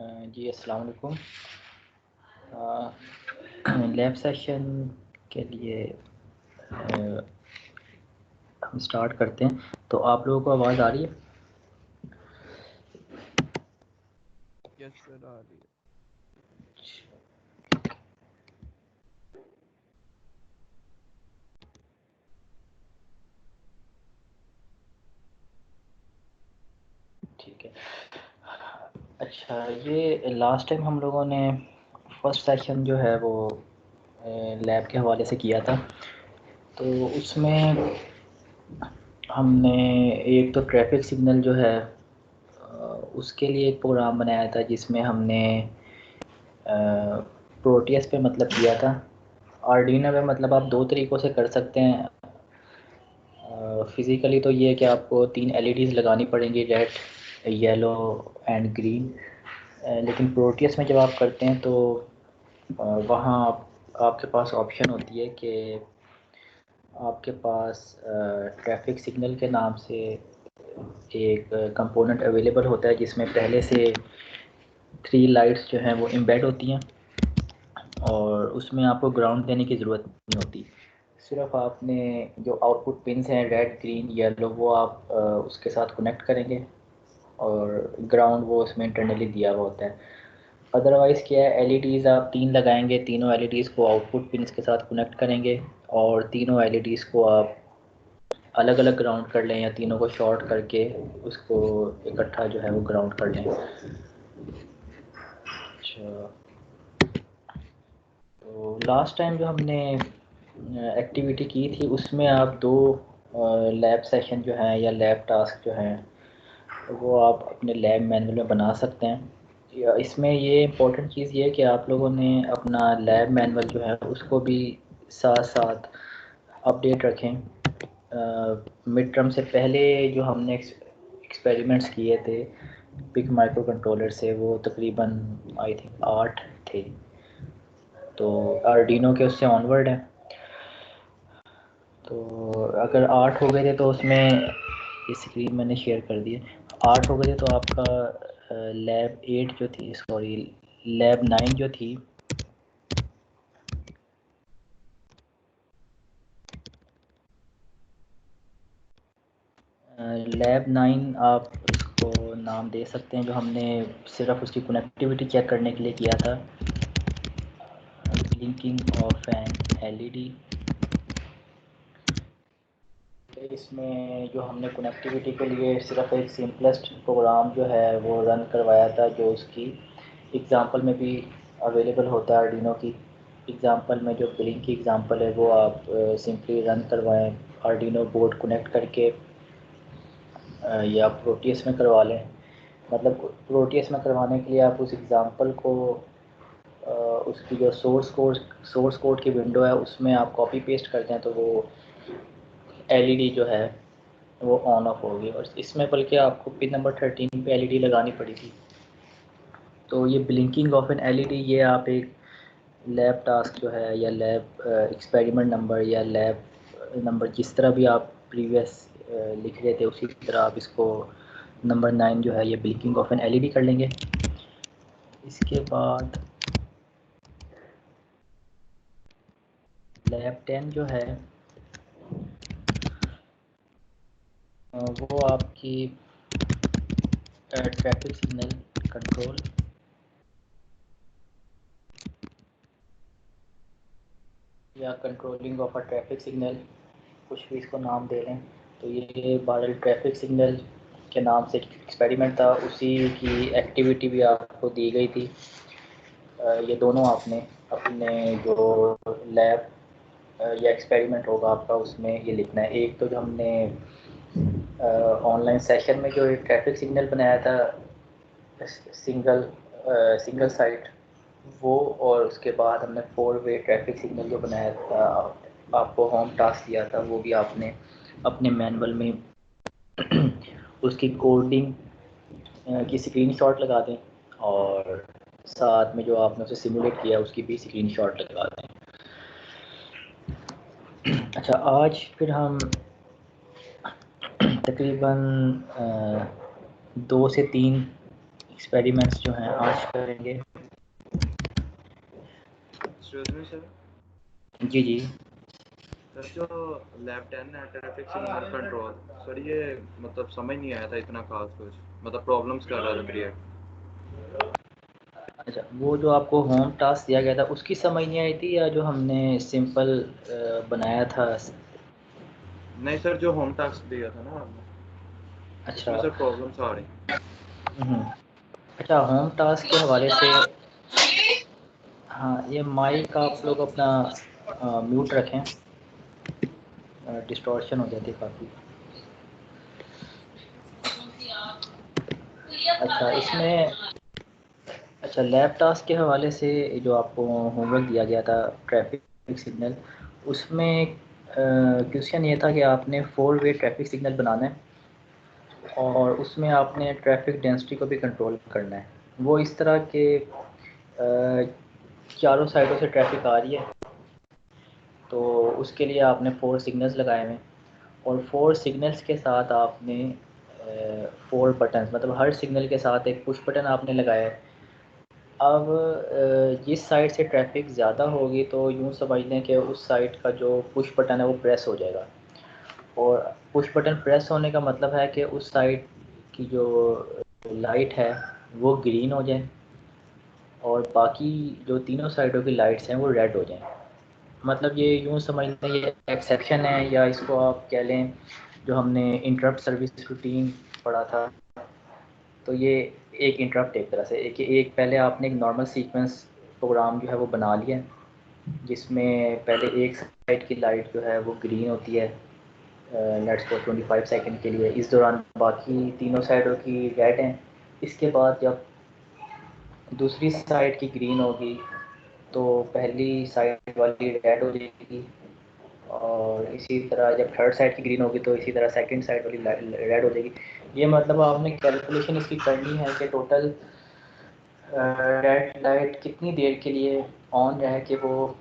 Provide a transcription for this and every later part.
जी अस्सलाम वालेकुम। Lab session के लिए हम स्टार्ट करते हैं। तो आप लोगों को आवाज़ आ रही है? यस सर आ रही है। ठीक है। अच्छा, ये लास्ट टाइम हम लोगों ने फर्स्ट सेशन जो है वो लैब के हवाले से किया था। तो उसमें हमने एक तो ट्रैफिक सिग्नल जो है उसके लिए एक प्रोग्राम बनाया था जिसमें हमने प्रोटियस पे मतलब किया था। आर्डिनो में मतलब आप दो तरीक़ों से कर सकते हैं। फ़िज़िकली तो ये है कि आपको 3 एलईडीज़ लगानी पड़ेंगी, रेड, येलो एंड ग्रीन। लेकिन प्रोटियस में जब आप करते हैं तो वहाँ आपके पास ऑप्शन होती है कि आपके पास ट्रैफिक सिग्नल के नाम से एक कंपोनेंट अवेलेबल होता है जिसमें पहले से 3 लाइट्स जो हैं वो एम्बेड होती हैं और उसमें आपको ग्राउंड देने की ज़रूरत नहीं होती। सिर्फ आपने जो आउटपुट पिन्स हैं रेड, ग्रीन, येलो वो आप उसके साथ कनेक्ट करेंगे और ग्राउंड वो उसमें इंटरनली दिया हुआ होता है। अदरवाइज़ क्या है, एलईडीज़ आप 3 लगाएंगे, तीनों एलईडीज़ को आउटपुट पिन्स के साथ कनेक्ट करेंगे और तीनों एलईडीज़ को आप अलग अलग ग्राउंड कर लें या तीनों को शॉर्ट करके उसको इकट्ठा जो है वो ग्राउंड कर लें। अच्छा, तो लास्ट टाइम जो हमने एक्टिविटी की थी उसमें आप 2 लैब सेशन जो हैं या लैब टास्क जो हैं वो आप अपने लैब मैनुअल में बना सकते हैं। इसमें ये इम्पोर्टेंट चीज़ ये है कि आप लोगों ने अपना लैब मैनुअल जो है उसको भी साथ साथ अपडेट रखें। मिड टर्म से पहले जो हमने एक्सपेरिमेंट्स किए थे पिक माइक्रो कंट्रोलर से वो तकरीबन आई थिंक 8 थे। तो आर्डिनो के उससे ऑनवर्ड है। तो अगर 8 हो गए थे तो उसमें ये स्क्रीन मैंने शेयर कर दी है। 8 हो गए थे तो आपका लैब 8 जो थी, सॉरी लैब 9 जो थी लैब 9 आप इसको नाम दे सकते हैं, जो हमने सिर्फ उसकी कनेक्टिविटी चेक करने के लिए किया था। Blinking of an LED. इसमें जो हमने कनेक्टिविटी के लिए सिर्फ एक सिंपलेस्ट प्रोग्राम जो है वो रन करवाया था, जो उसकी एग्ज़ाम्पल में भी अवेलेबल होता है। आर्डिनो की एग्ज़ाम्पल में जो ब्लिंक की एग्ज़ाम्पल है वो आप सिंपली रन करवाएं आर्डिनो बोर्ड कनेक्ट करके, या प्रोटियस में करवा लें। मतलब प्रोटियस में करवाने के लिए आप उस एग्ज़ाम्पल को उसकी जो सोर्स कोड की विंडो है उसमें आप कॉपी पेस्ट करते हैं तो वो एलईडी जो है वो ऑन ऑफ होगी। और इसमें बल्कि आपको पिन नंबर 13 पे एलईडी लगानी पड़ी थी। तो ये ब्लिंकिंग ऑफ एन एलईडी ये आप एक लैब टास्क जो है या लैब एक्सपेरिमेंट नंबर या लैब नंबर जिस तरह भी आप प्रीवियस लिख रहे थे उसी तरह आप इसको नंबर 9 जो है ये ब्लिंकिंग ऑफ एन एलईडी कर लेंगे। इसके बाद लैब 10 जो है वो आपकी ट्रैफिक सिग्नल कंट्रोल या controlling of a traffic signal, कुछ भी इसको नाम दे लें। तो ये बादल ट्रैफिक सिग्नल के नाम से एक्सपेरिमेंट था, उसी की एक्टिविटी भी आपको दी गई थी। ये दोनों आपने अपने जो लैब या एक्सपेरिमेंट होगा आपका उसमें ये लिखना है। एक तो जो हमने ऑनलाइन सेशन में जो ट्रैफिक सिग्नल बनाया था सिंगल साइट वो, और उसके बाद हमने 4 वे ट्रैफिक सिग्नल जो बनाया था आपको होम टास्क दिया था वो भी आपने अपने मैनुअल में उसकी कोडिंग की स्क्रीनशॉट लगा दें और साथ में जो आपने उसे सिमुलेट किया उसकी भी स्क्रीनशॉट लगा दें। अच्छा, आज फिर हम तकरीबन 2 से 3 एक्सपेरिमेंट्स जो हैं आज करेंगे। Excuse me sir. जी जी। सर जो लैब 10 है ट्रैफिक सिग्नल कंट्रोल, सर ये मतलब समझ नहीं आया था इतना खास कुछ, मतलब प्रॉब्लम्स कर रहा था क्रिएट। अच्छा, वो जो आपको होम टास्क दिया गया था उसकी समझ नहीं आई थी, या जो हमने सिंपल बनाया था? नहीं सर, जो होम टास्क दिया था ना आपने, अच्छा। उसमें सर प्रॉब्लम्स आ रही हैं। हम्म, अच्छा, होम टास्क के हवाले से, हाँ, ये माइक आप लोग अपना म्यूट रखें, डिस्टॉर्शन हो जाती है काफ़ी। अच्छा, इसमें, अच्छा, लैब टास्क के हवाले से जो आपको होमवर्क दिया गया था ट्रैफिक सिग्नल, उसमें क्वेश्चन ये था कि आपने 4 वे ट्रैफिक सिग्नल बनाना है और उसमें आपने ट्रैफिक डेंसिटी को भी कंट्रोल करना है। वो इस तरह के चारों साइडों से ट्रैफिक आ रही है, तो उसके लिए आपने 4 सिग्नल्स लगाए हुए हैं और 4 सिग्नल्स के साथ आपने 4 बटन्स, मतलब हर सिग्नल के साथ एक पुश बटन आपने लगाया है। अब जिस साइड से ट्रैफिक ज़्यादा होगी तो यूँ समझ लें कि उस साइड का जो पुश बटन है वो प्रेस हो जाएगा, और पुश बटन प्रेस होने का मतलब है कि उस साइड की जो लाइट है वो ग्रीन हो जाए और बाकी जो तीनों साइडों की लाइट्स हैं वो रेड हो जाएं। मतलब ये यूँ समझ लें ये एक्सेप्शन है, या इसको आप कह लें जो हमने इंटरप्ट सर्विस रूटीन पढ़ा था, तो ये एक इंटरप्ट एक तरह से एक पहले आपने एक नॉर्मल सीक्वेंस प्रोग्राम जो है वो बना लिया है, जिसमें पहले एक साइड की लाइट जो है वो ग्रीन होती है लेट्स सपोज 25 सेकंड के लिए, इस दौरान बाकी तीनों साइडों की रेड हैं। इसके बाद जब दूसरी साइड की ग्रीन होगी तो पहली साइड वाली रेड हो जाएगी, और इसी तरह जब थर्ड साइड की ग्रीन होगी तो इसी तरह सेकंड साइड वाली रेड हो जाएगी। ये मतलब आपने कैलकुलेशन इसकी करनी है कि टोटल रेड लाइट कितनी देर के लिए ऑन रहे कि वो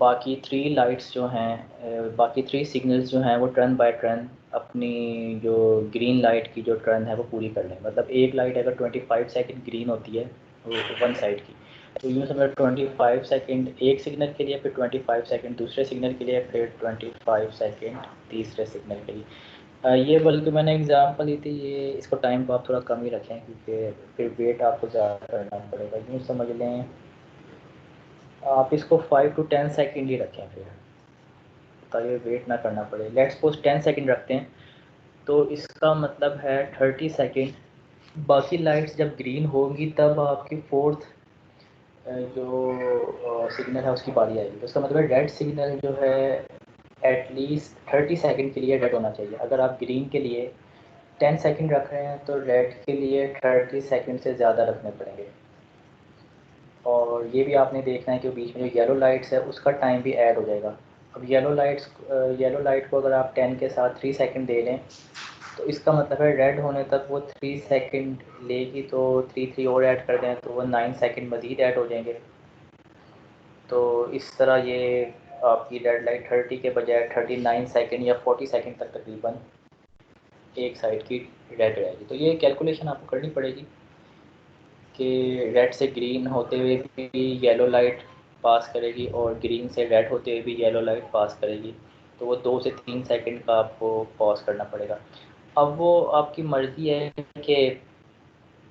बाकी 3 लाइट्स जो हैं, बाकी 3 सिग्नल्स जो हैं वो टर्न बाय टर्न अपनी जो ग्रीन लाइट की जो टर्न है वो पूरी कर लें। मतलब एक लाइट अगर 25 सेकंड ग्रीन होती है वो वन साइड की, तो यूँ समझो 25 सेकंड एक सिग्नल के लिए, फिर 25 सेकंड दूसरे सिग्नल के लिए, फिर 25 सेकंड तीसरे सिग्नल के लिए। ये बल्कि मैंने एग्ज़ाम्पल दी थी, ये इसको टाइम को आप थोड़ा कम ही रखें क्योंकि फिर वेट आपको ज़्यादा करना पड़ेगा। यूँ समझ लें आप इसको 5 to 10 सेकंड ही रखें फिर, ताकि वेट ना करना पड़े। लेट्स सपोज 10 सेकंड रखते हैं, तो इसका मतलब है 30 सेकंड बाकी लाइट्स जब ग्रीन होगी तब आपकी फोर्थ जो सिग्नल है उसकी बारी आएगी। तो इसका मतलब है रेड सिग्नल जो है एटलीस्ट 30 सेकंड के लिए रेड होना चाहिए। अगर आप ग्रीन के लिए 10 सेकंड रख रहे हैं तो रेड के लिए 30 सेकंड से ज़्यादा रखने पड़ेंगे। और ये भी आपने देखना है कि बीच में जो येलो लाइट्स है उसका टाइम भी ऐड हो जाएगा। अब येलो लाइट को अगर आप 10 के साथ 3 सेकंड दे लें तो इसका मतलब है रेड होने तक वो 3 सेकंड लेगी, तो 3 और ऐड कर दें तो वो 9 सेकंड मज़ीद ऐड हो जाएंगे। तो इस तरह ये आपकी रेड लाइट 30 के बजाय 39 सेकंड या 40 सेकंड तक तकरीबन एक साइड की रेड रहेगी। तो ये कैलकुलेशन आपको करनी पड़ेगी कि रेड से ग्रीन होते हुए भी येलो लाइट पास करेगी और ग्रीन से रेड होते हुए भी येलो लाइट पास करेगी, तो वो 2 से 3 सेकंड का आपको पॉज करना पड़ेगा। अब वो आपकी मर्ज़ी है कि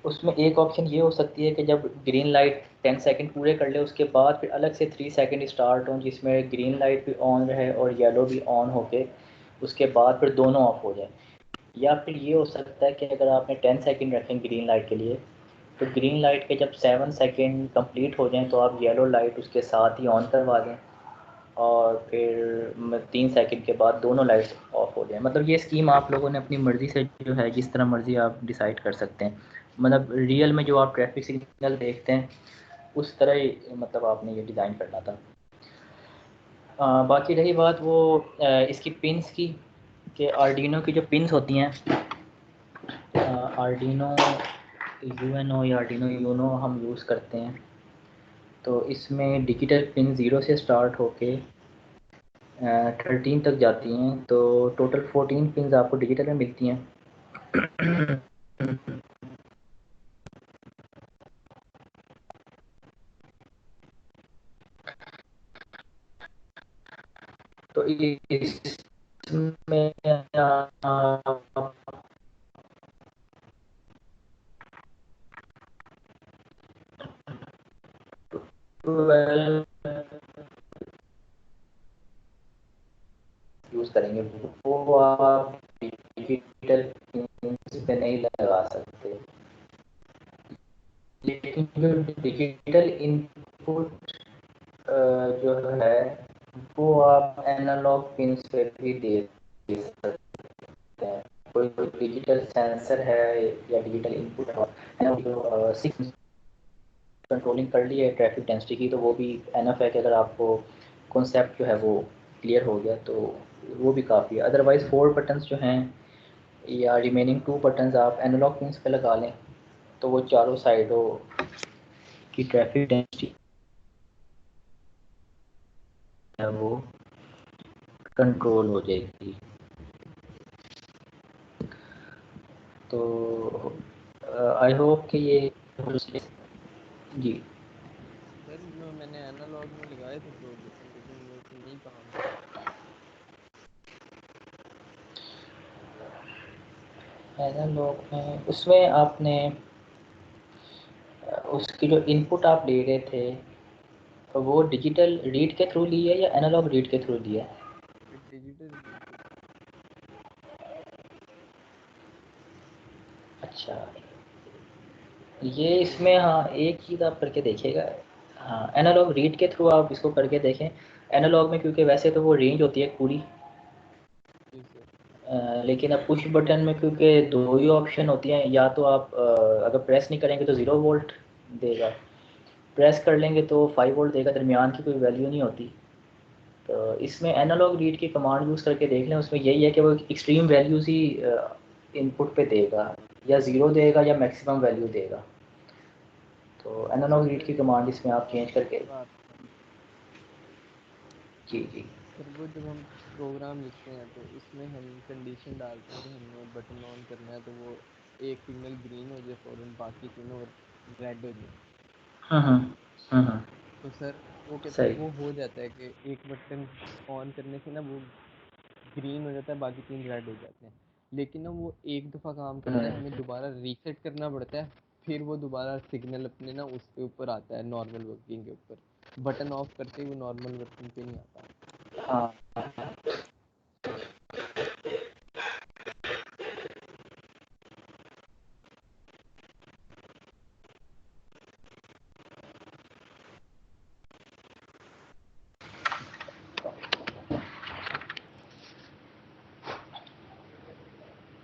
उसमें एक ऑप्शन ये हो सकती है कि जब ग्रीन लाइट 10 सेकंड पूरे कर ले उसके बाद फिर अलग से 3 सेकंड स्टार्ट हों जिसमें ग्रीन लाइट भी ऑन रहे और येलो भी ऑन होके उसके बाद फिर दोनों ऑफ हो जाए। या फिर ये हो सकता है कि अगर आपने 10 सेकंड रखें ग्रीन लाइट के लिए, तो ग्रीन लाइट के जब 7 सेकंड कंप्लीट हो जाएं तो आप येलो लाइट उसके साथ ही ऑन करवा दें और फिर 3 सेकंड के बाद दोनों लाइट्स ऑफ हो जाएं। मतलब ये स्कीम आप लोगों ने अपनी मर्ज़ी से जो है जिस तरह मर्ज़ी आप डिसाइड कर सकते हैं। मतलब रियल में जो आप ट्रैफिक सिग्नल देखते हैं उस तरह ही मतलब आपने ये डिज़ाइन करना था। बाकी रही बात वो इसकी पिंस की, कि आर्डिनो की जो पिंस होती हैं, आर्डिनो यूएनओ या आर्डिनो यूनो हम यूज़ करते हैं, तो इसमें डिजिटल पिन 0 से स्टार्ट होके 13 तक जाती हैं, तो टोटल 14 पिंस आपको डिजिटल में मिलती हैं। इसमें यूज करेंगे वो आप डिजिटल पे नहीं लगा सकते, लेकिन जो डिजिटल इनपुट जो है वो आप एनालॉग पिंस पे भी दे सकते हैं। कोई कोई डिजिटल सेंसर है या डिजिटल इनपुट है जो 6 कंट्रोलिंग कर ली है ट्रैफिक डेंसिटी की, तो वो भी एनफ है कि अगर आपको कॉन्सेप्ट जो है वो क्लियर हो गया तो वो भी काफ़ी है। अदरवाइज़ 4 बटन्स जो हैं या रिमेनिंग 2 बटन्स आप एनालॉग पिंस पे लगा लें तो वो चारों साइडों की ट्रैफिक डेंसिटी है वो कंट्रोल हो जाएगी। तो आई होप कि ये जी। सर मैंने एनालॉग में लगाए थे 4 बटन, लेकिन वो तो नहीं काम कर रहे। एनालॉग में उसमें आपने उसकी जो इनपुट आप ले रहे थे तो वो डिजिटल रीड के थ्रू ली है या एनालॉग रीड के थ्रू लिया है? डिजिटल रीड के थ्रू। अच्छा, ये इसमें तो हाँ एक चीज़ आप करके देखिएगा। हाँ, एनालॉग रीड के थ्रू आप इसको करके देखें। एनालॉग में क्योंकि वैसे तो वो रेंज होती है पूरी, जी सर। लेकिन अब पुश बटन में क्योंकि दो ही ऑप्शन होती हैं, या तो आप अगर प्रेस नहीं करेंगे तो 0 वोल्ट देगा, प्रेस कर लेंगे तो 5 वोल्ट देगा, दरमियान की कोई वैल्यू नहीं होती। तो इसमें एनालॉग रीड की कमांड यूज़ करके देख लें, उसमें यही है कि वो एक्सट्रीम वैल्यूज़ ही इनपुट पे देगा, या ज़ीरो देगा या मैक्सिमम वैल्यू देगा। तो अच्छा एनालॉग रीड सर, की एक कमांड इसमें आप चेंज करके बात है। जी जी। सर वो जब हम प्रोग्राम लिखते हैं तो उसमें हम कंडीशन डालते हैं कि हमने बटन ऑन करना है, तो वो एक सिग्नल ग्रीन हो जाए फ़ौरन, बाकी तीनों रेड हो जाए। हाँ हाँ हाँ। तो सर वो कहते सही। वो हो जाता है कि एक बटन ऑन करने से ना वो ग्रीन हो जाता है, बाकी 3 रेड हो जाते हैं। लेकिन ना वो एक दफ़ा काम करता है, हमें दोबारा रीसेट करना पड़ता है, फिर वो दोबारा सिग्नल अपने ना उसके ऊपर आता है, नॉर्मल वर्किंग के ऊपर। बटन ऑफ करते ही वो नॉर्मल वर्किंग पे नहीं आता। हाँ,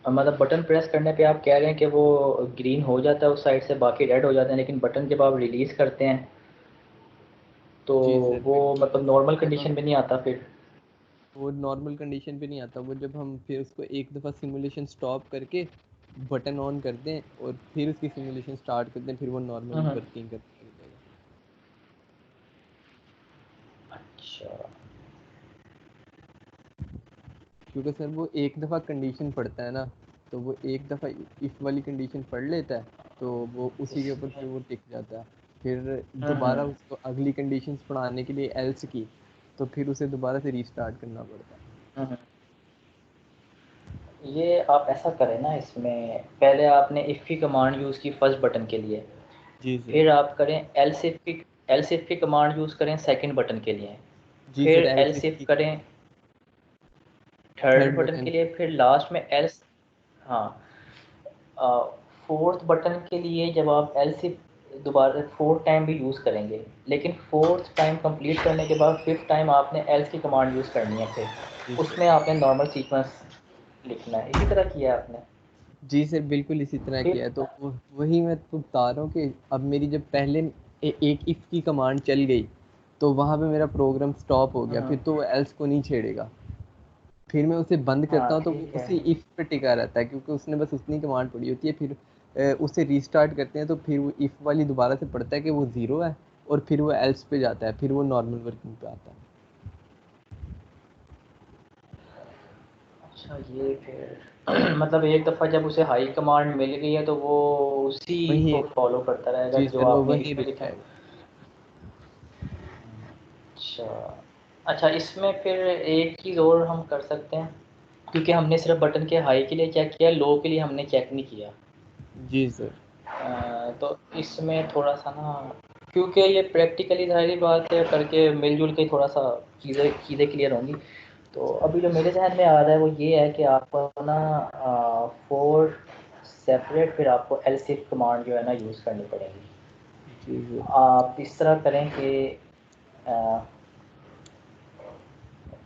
मतलब बटन प्रेस करने पे आप कह रहे हैं कि वो ग्रीन हो जाता है उस साइड से, बाकी रेड हो जाते हैं, लेकिन बटन जब आप रिलीज़ करते हैं तो जी सर, वो फिर वो मतलब नॉर्मल जब कंडीशन हम में नहीं आता फिर? वो नॉर्मल कंडीशन पे नहीं आता, वो जब हम फिर उसको एक दफ़ा सिमुलेशन स्टॉप करके बटन ऑन कर दें और फिर उसकी सिमुलेशन स्टार्ट कर दें, फिर वो नॉर्मल हम्म। वर्किंग करने लग जाएगा। अच्छा। क्योंकि सर वो एक दफ़ा कंडीशन पढ़ता है ना, तो वो एक दफ़ा इफ़ वाली कंडीशन पढ़ लेता है, तो वो उसी के ऊपर फिर इसमें वो टिक जाता है। फिर हम्म। दोबारा उसको अगली कंडीशंस पढ़ाने के लिए एल्स की, तो फिर उसे दोबारा से रीस्टार्ट करना पड़ता है। हम्म। ये आप ऐसा करें ना, इसमें पहले आपने इफ़ की कमांड यूज़ की फर्स्ट बटन के लिए, जी सर। फिर आप करें एल्स इफ की कमांड यूज़ करें सेकंड बटन के लिए, जी फिर sir, else else if if की करें थर्ड थर्ड बटन बटन के के लिए, लिए। फिर लास्ट में एल्स। हाँ, फोर्थ बटन के लिए जब आप एल्स इफ दोबारा फोर्थ टाइम भी यूज़ करेंगे, लेकिन फोर्थ टाइम कंप्लीट करने के बाद फिफ्थ टाइम आपने एल्स की कमांड यूज़ करनी है, जी फिर सर। उसमें आपने नॉर्मल सीक्वेंस लिखना है। इसी तरह किया है आपने? जी सर, बिल्कुल इसी तरह फिर किया है। तो वही मैं तो बता रहा हूँ कि अब मेरी जब पहले एक इफ़ की कमांड चल गई, तो वहाँ पे मेरा प्रोग्राम स्टॉप हो गया, फिर तो वो एल्स को नहीं छेड़ेगा। फिर मैं उसे बंद हाँ करता हूँ तो वो ठीक है। उसी इफ़ पे टिका रहता है, क्योंकि उसने बस उतनी कमांड पढ़ी होती है। फिर उसे रीस्टार्ट करते हैं तो फिर वो इफ़ वाली दोबारा से पढ़ता है कि वो ज़ीरो है, और फिर वो एल्स पे जाता है, फिर वो नॉर्मल वर्किंग पे आता है। अच्छा, ये फिर मतलब एक दफ़ा जब उसे हाई कमांड मिल गई है तो वो उसी वही को फॉलो करता रहेगा जी जो सर, वो आपने वही इसमें लिखा है? बिठाएगा। अच्छा, अच्छा, इसमें फिर एक चीज़ और हम कर सकते हैं, क्योंकि हमने सिर्फ बटन के हाई के लिए चेक किया, लो के लिए हमने चेक नहीं किया। जी सर। तो इसमें थोड़ा सा ना, क्योंकि ये प्रैक्टिकली सारी बात है करके मिलजुल के थोड़ा सा चीज़ें चीज़ें क्लियर होंगी। तो अभी जो मेरे जहन में आ रहा है वो ये है कि आपको ना 4 सेपरेट फिर आपको एलसीफ कमांड जो है ना यूज़ करनी पड़ेगी। जी सर। आप इस तरह करें कि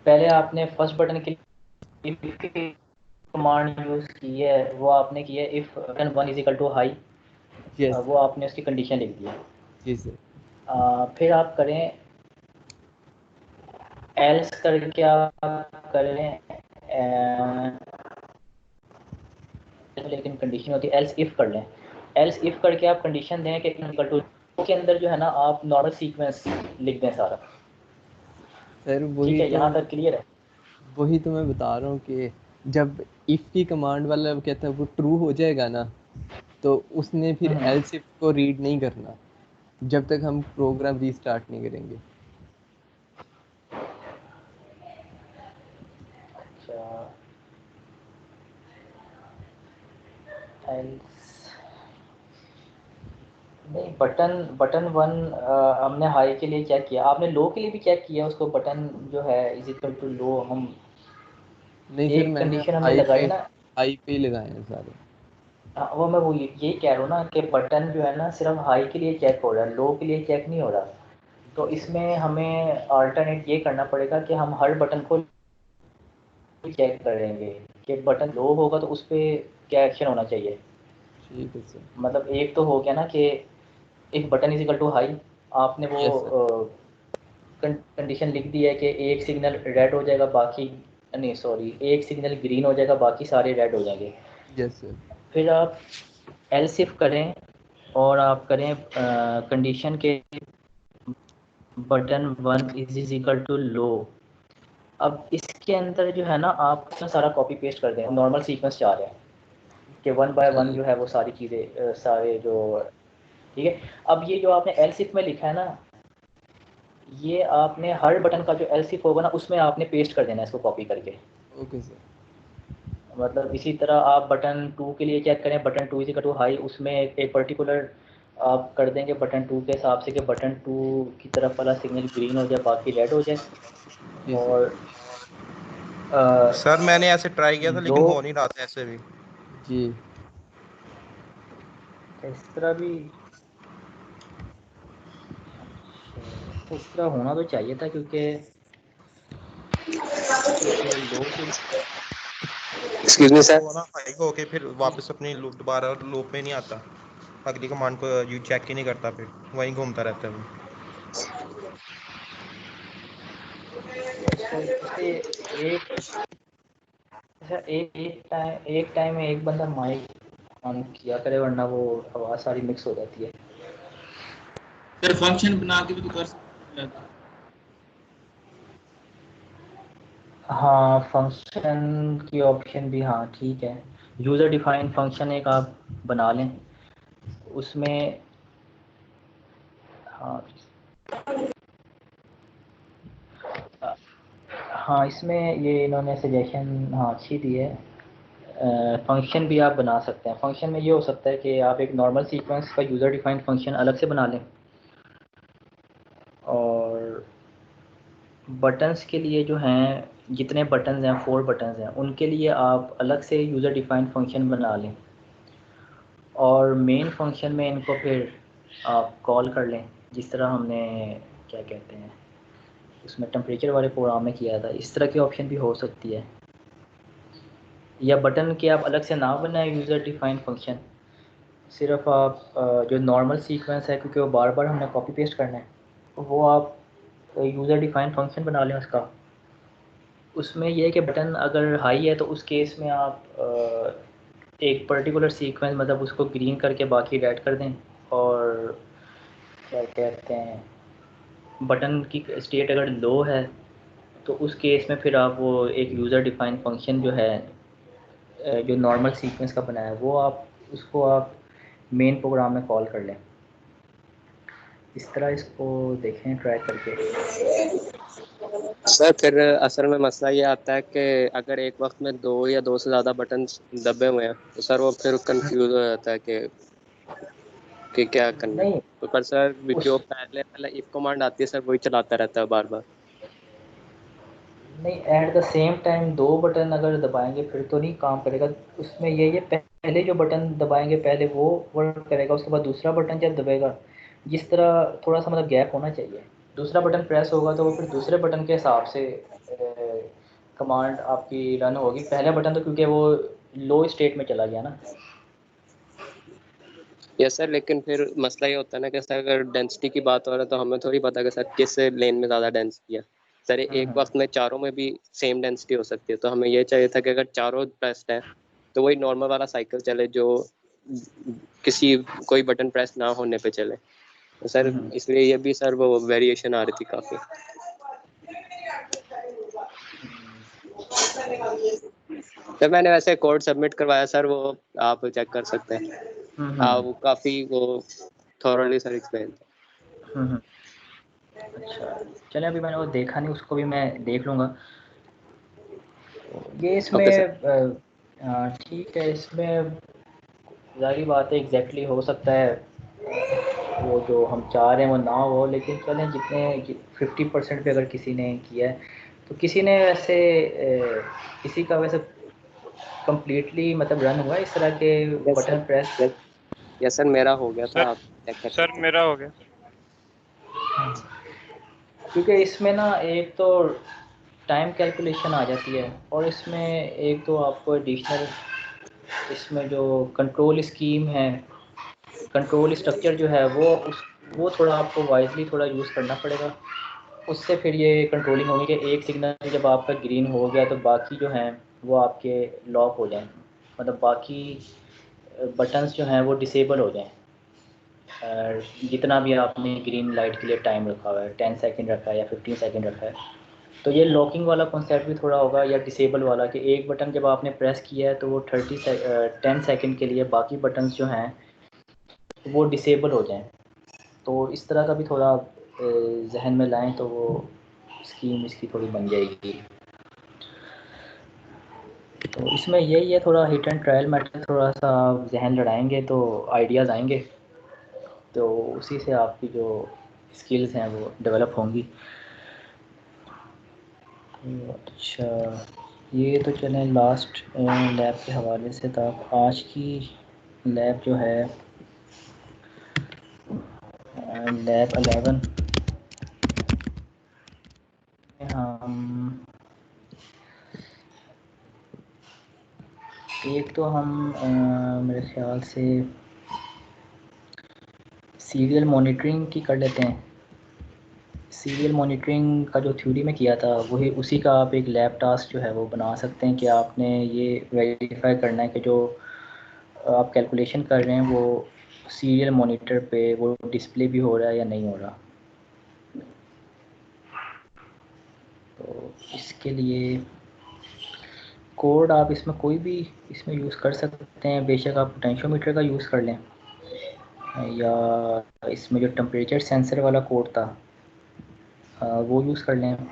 पहले आपने फर्स्ट बटन के लिए कमांड यूज़ की है, वो आपने की है if button 1 is equal to high, yes वो आपने उसकी कंडीशन लिख दी है। जी सर। फिर आप करें एल्स करके आप करें लेकिन कंडीशन होती है एल्स इफ़ कर लें। एल्स इफ़ करके आप कंडीशन दें कि इक्वल टू के अंदर जो है ना आप नॉर्मल सीक्वेंस लिख दें सारा। सर ठीक है, यहाँ तक क्लियर है? वही तो मैं बता रहा हूँ कि जब इफ़ की कमांड वाला वो कहता है वो ट्रू हो जाएगा ना, तो उसने फिर हम्म, एल्स इफ को रीड नहीं करना जब तक हम प्रोग्राम रीस्टार्ट नहीं करेंगे। अच्छा, एल्स नहीं, बटन बटन 1 हमने हाई के लिए चेक किया, आपने लो के लिए भी चेक किया उसको, बटन जो है इज इक्वल टू लो हम नहीं सर, एक मैंने कंडीशन हमने लगाई ना। हाई पे ही लगाए हैं सारे। हाँ, वो मैं वो यही कह रहा हूँ ना कि बटन जो है ना सिर्फ हाई के लिए चेक हो रहा है, लो के लिए चेक नहीं हो रहा। तो इसमें हमें अल्टरनेट ये करना पड़ेगा कि हम हर बटन को चेक करेंगे कि बटन लो होगा तो उस पर क्या एक्शन होना चाहिए। ठीक है सर। मतलब एक तो हो गया ना कि एक button is equal to high, आपने वो यस सर। कंडीशन लिख दी है कि एक सिग्नल रेड हो जाएगा, बाकी नहीं सॉरी, एक सिग्नल ग्रीन हो जाएगा, बाकी सारे रेड हो जाएंगे। Yes sir. फिर आप एल्स इफ करें और आप करें कंडीशन के button 1 is equal to low. अब इसके अंदर जो है ना आप अपना सारा कॉपी पेस्ट कर दें, नॉर्मल सीक्वेंस चाह रहे हैं कि 1 बाय 1 ठीक। जो है वो सारी चीज़ें सारे जो, ठीक है। अब ये जो आपने एल्स में लिखा है ना, ये आपने हर बटन का जो एल्स होगा ना उसमें आपने पेस्ट कर देना है इसको कॉपी करके। Okay sir. मतलब इसी तरह आप बटन 2 के लिए चेक करें, button 2 is equal to high, उसमें एक पर्टिकुलर आप कर देंगे बटन 2 के हिसाब से कि बटन 2 की तरफ वाला सिग्नल ग्रीन हो जाए, बाकी रेड हो जाए। जी सर। और अ, सर मैंने ऐसे ट्राई किया था लो लेकिन हो नहीं रहा था ऐसे भी। जी। इस तरह भी, इस तरह होना तो चाहिए था क्योंकि लो के लिए एक्सक्यूज मी सर, वो ना हाई हो के फिर वापस अपनी लूप दोबारा लूप में नहीं आता, अगली कमांड को यू चेक ही नहीं करता, फिर वहीं घूमता रहता है वो। अच्छा जैसे एक अच्छा एक टाइम में एक बंदा माइक ऑन किया करे, वरना वो आवाज़ सारी मिक्स हो जाती है। फिर फंक्शन बना के भी तो कर सकते हैं। हाँ, फंक्शन की ऑप्शन भी, हाँ ठीक है। यूज़र डिफाइंड फंक्शन एक आप बना लें उसमें। हाँ हाँ, इसमें ये इन्होंने सजेशन हाँ अच्छी दी है। फंक्शन भी आप बना सकते हैं। फंक्शन में ये हो सकता है कि आप एक नॉर्मल सीक्वेंस का यूज़र डिफाइंड फंक्शन अलग से बना लें, और बटन्स के लिए जो हैं, जितने बटन्स हैं 4 बटन्स हैं, उनके लिए आप अलग से यूज़र डिफाइंड फंक्शन बना लें, और मेन फंक्शन में इनको फिर आप कॉल कर लें, जिस तरह हमने क्या कहते हैं उसमें टेम्परेचर वाले प्रोग्राम में किया था। इस तरह की ऑप्शन भी हो सकती है, या बटन के आप अलग से ना बनाएं यूज़र डिफाइंड फंक्शन, सिर्फ आप जो नॉर्मल सीक्वेंस है क्योंकि वो बार बार हमने कॉपी पेस्ट करना है, वो आप यूज़र डिफाइंड फंक्शन बना लें उसका। उसमें यह है कि बटन अगर हाई है तो उस केस में आप एक पर्टिकुलर सीक्वेंस मतलब उसको ग्रीन करके बाकी रेड कर दें, और क्या कहते हैं बटन की स्टेट अगर लो है तो उस केस में फिर आप वो एक यूज़र डिफाइंड फंक्शन जो है जो नॉर्मल सीक्वेंस का बनाया है वो आप उसको आप मेन प्रोग्राम में कॉल कर लें। इस तरह इसको देखें ट्राई करके। सर फिर असल में मसला ये आता है कि अगर एक वक्त में 2 या 2 से ज़्यादा बटन दबे हुए हैं तो सर वो फिर कंफ्यूज हो जाता है कि क्या करना है। नहीं तो पर सर उस जो पहले पहले इफ कमांड आती है सर वही चलाता रहता है बार बार। नहीं, एट द सेम टाइम दो बटन अगर दबाएंगे फिर तो नहीं काम करेगा। उसमें ये पहले जो बटन दबाएंगे पहले वो वर्क करेगा, उसके बाद दूसरा बटन जब दबेगा, जिस तरह थोड़ा सा मतलब गैप होना चाहिए। दूसरा बटन प्रेस होगा तो वो फिर दूसरे बटन के हिसाब से कमांड आपकी रन होगी। पहला बटन तो क्योंकि वो लो स्टेट में चला गया ना। यस सर, लेकिन फिर मसला ये होता है ना कि सर अगर डेंसिटी की बात हो रहा है तो हमें थोड़ी पता कि सर किस लेन में ज़्यादा डेंसिटी है। सर एक हम्म। वक्त में चारों में भी सेम डेंसिटी हो सकती है, तो हमें ये चाहिए था कि अगर चारों प्रेस्ड है तो वही नॉर्मल वाला साइकिल चले जो किसी कोई बटन प्रेस ना होने पे चले। तो सर हम्म। इसलिए ये भी सर वो वेरिएशन आ रही थी काफ़ी। जब मैंने वैसे कोड सबमिट करवाया सर, वो आप चेक कर सकते हैं। हम्म। वो काफ़ी वो थॉरली सर एक्सप्लेन था। हम्म। अच्छा, चले अभी मैंने वो देखा नहीं, उसको भी मैं देख लूँगा। तो ये ओके सर। इसमें ठीक है, इसमें ज़ाहिर बात है एग्जैक्टली हो सकता है वो जो हम चाह रहे हैं वो ना हो, लेकिन चलें जितने 50% पे अगर किसी ने किया है तो किसी ने वैसे किसी का वैसे कम्प्लीटली मतलब रन हुआ है इस तरह के yes button sir. Press. Yes yes sir, मेरा हो गया था, सर आप चेक कर सर सकते मेरा हो गया। क्योंकि इसमें ना एक तो टाइम कैलकुलेशन आ जाती है और इसमें एक तो आपको एडिशनल इसमें जो कंट्रोल स्कीम है, कंट्रोल स्ट्रक्चर जो है वो थोड़ा आपको वाइजली थोड़ा यूज़ करना पड़ेगा। उससे फिर ये कंट्रोलिंग होगी कि एक सिग्नल जब आपका ग्रीन हो गया तो बाकी जो हैं वो आपके लॉक हो जाएं, मतलब बाकी बटन्स जो हैं वो डिसेबल हो जाएं। जितना भी आपने ग्रीन लाइट के लिए टाइम रखा हुआ है, 10 सेकंड रखा है या 15 सेकंड रखा है, तो ये लॉकिंग वाला कॉन्सेप्ट भी थोड़ा होगा या डिसेबल वाला कि एक बटन जब आपने प्रेस किया है तो वो 10 सेकंड के लिए बाकी बटन्स जो हैं वो डिसेबल हो जाएं। तो इस तरह का भी थोड़ा जहन में लाएं तो वो स्कीम इसकी थोड़ी बन जाएगी। तो इसमें यही है, थोड़ा हिट एंड ट्रायल मेथड, थोड़ा सा आप जहन लड़ाएंगे तो आइडियाज़ आएंगे, तो उसी से आपकी जो स्किल्स हैं वो डेवलप होंगी। तो अच्छा, ये तो चलें लास्ट लैब के हवाले से था। आज की लैब जो है लैब 11 में हम एक तो हम मेरे ख्याल से सीरियल मॉनिटरिंग की कर लेते हैं। सीरियल मॉनिटरिंग का जो थ्योरी में किया था वही उसी का आप एक लैब टास्क जो है वो बना सकते हैं कि आपने ये वेरीफाई करना है कि जो आप कैलकुलेशन कर रहे हैं वो सीरियल मॉनिटर पे वो डिस्प्ले भी हो रहा है या नहीं हो रहा। तो इसके लिए कोड आप इसमें कोई भी इसमें यूज़ कर सकते हैं, बेशक आप पोटेंशियोमीटर का यूज़ कर लें या इसमें जो टेम्परेचर सेंसर वाला कोड था वो यूज़ कर लें। अच्छा,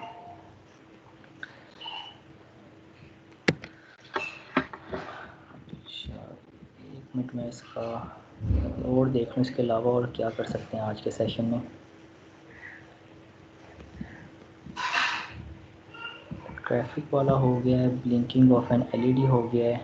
एक मिनट में इसका और देख लूँ इसके अलावा और क्या कर सकते हैं आज के सेशन में। ट्रैफिक वाला हो गया है, ब्लिंकिंग ऑफ एन एलईडी हो गया है।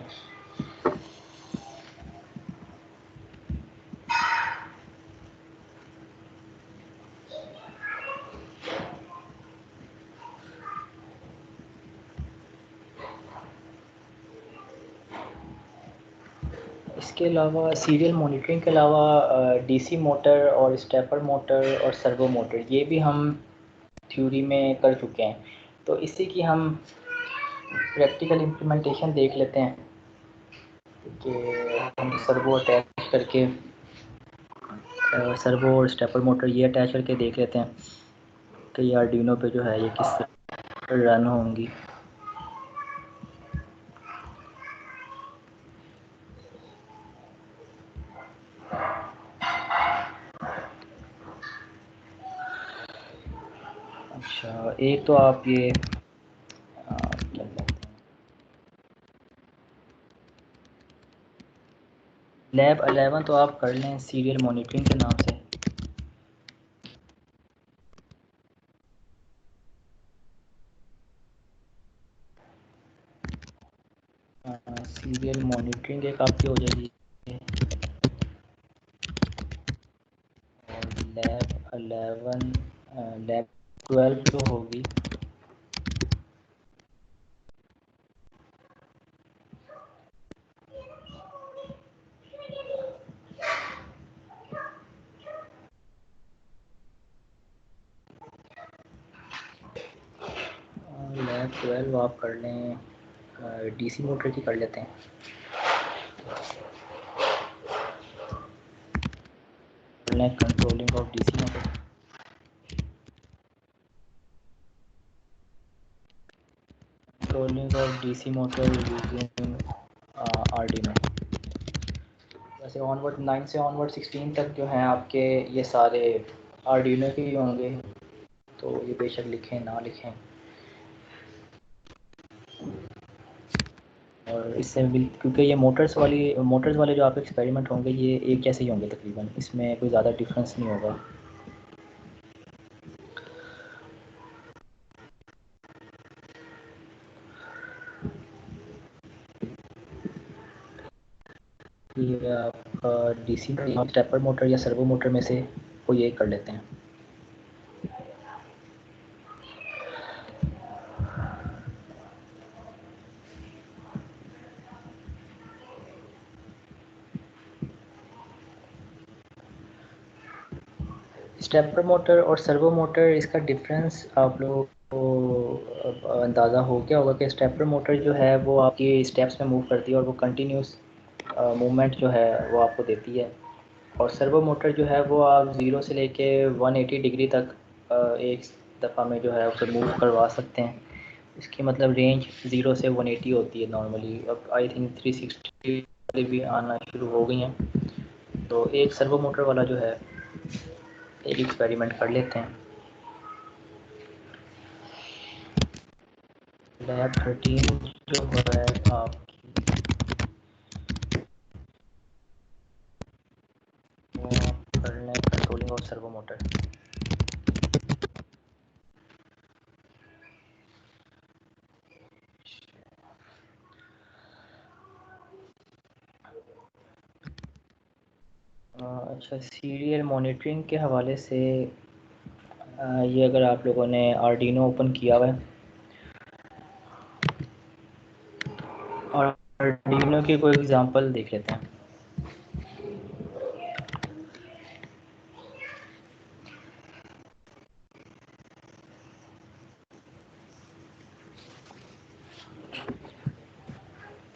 इसके अलावा सीरियल मॉनिटरिंग के अलावा डीसी मोटर और स्टेपर मोटर और सर्वो मोटर ये भी हम थ्योरी में कर चुके हैं। तो इसी की हम प्रैक्टिकल इम्प्लीमेंटेशन देख लेते हैं कि हम सर्वो अटैच करके सर्वो और स्टेपर मोटर ये अटैच करके देख लेते हैं कि ये आर्डिनो पे जो है ये किस रन होंगी। अच्छा, अच्छा, एक तो आप ये क्या कहते हैं, लैब 11 तो आप कर लें सीरियल मॉनिटरिंग के नाम से। सीरियल मॉनिटरिंग एक आपकी हो जाएगी, और लैब 11 लैब 12 जो होगी लैब 12 आप कर लें डीसी मोटर की कर लेते हैं। Controlling of DC motor, controlling of DC motor using Arduino. वैसे ऑनवर्ड 9 से ऑनवर्ड 16 तक जो हैं आपके ये सारे आर्डिनो के ही होंगे, तो ये बेशक लिखें ना लिखें। और इससे भी क्योंकि ये मोटर्स वाले जो आप एक्सपेरिमेंट होंगे ये एक जैसे ही होंगे तकरीबन, इसमें कोई ज़्यादा डिफरेंस नहीं होगा। ये आपका डीसी स्टेपर मोटर या सर्वो मोटर में से कोई एक कर लेते हैं। स्टेपर मोटर और सर्वो मोटर, इसका डिफरेंस आप लोगों को अंदाज़ा हो गया होगा कि स्टेपर मोटर जो है वो आपकी स्टेप्स में मूव करती है और वो कंटिन्यूस मूवमेंट जो है वो आपको देती है, और सर्वो मोटर जो है वो आप 0 से लेके 180 डिग्री तक एक दफ़ा में जो है उसे मूव करवा सकते हैं। इसकी मतलब रेंज 0 से 180 होती है नॉर्मली, अब आई थिंक 360 भी आना शुरू हो गई हैं। तो एक सर्वो मोटर वाला जो है एक एक्सपेरिमेंट कर लेते हैं। लैब 13 जो है आपकी, वो आप कर लें कंट्रोलिंग ऑफ सर्वो मोटर। अच्छा, सीरियल मॉनिटरिंग के हवाले से ये अगर आप लोगों ने आर्डिनो ओपन किया हुआ है, और आर्डिनो की कोई एग्जांपल देख लेते हैं।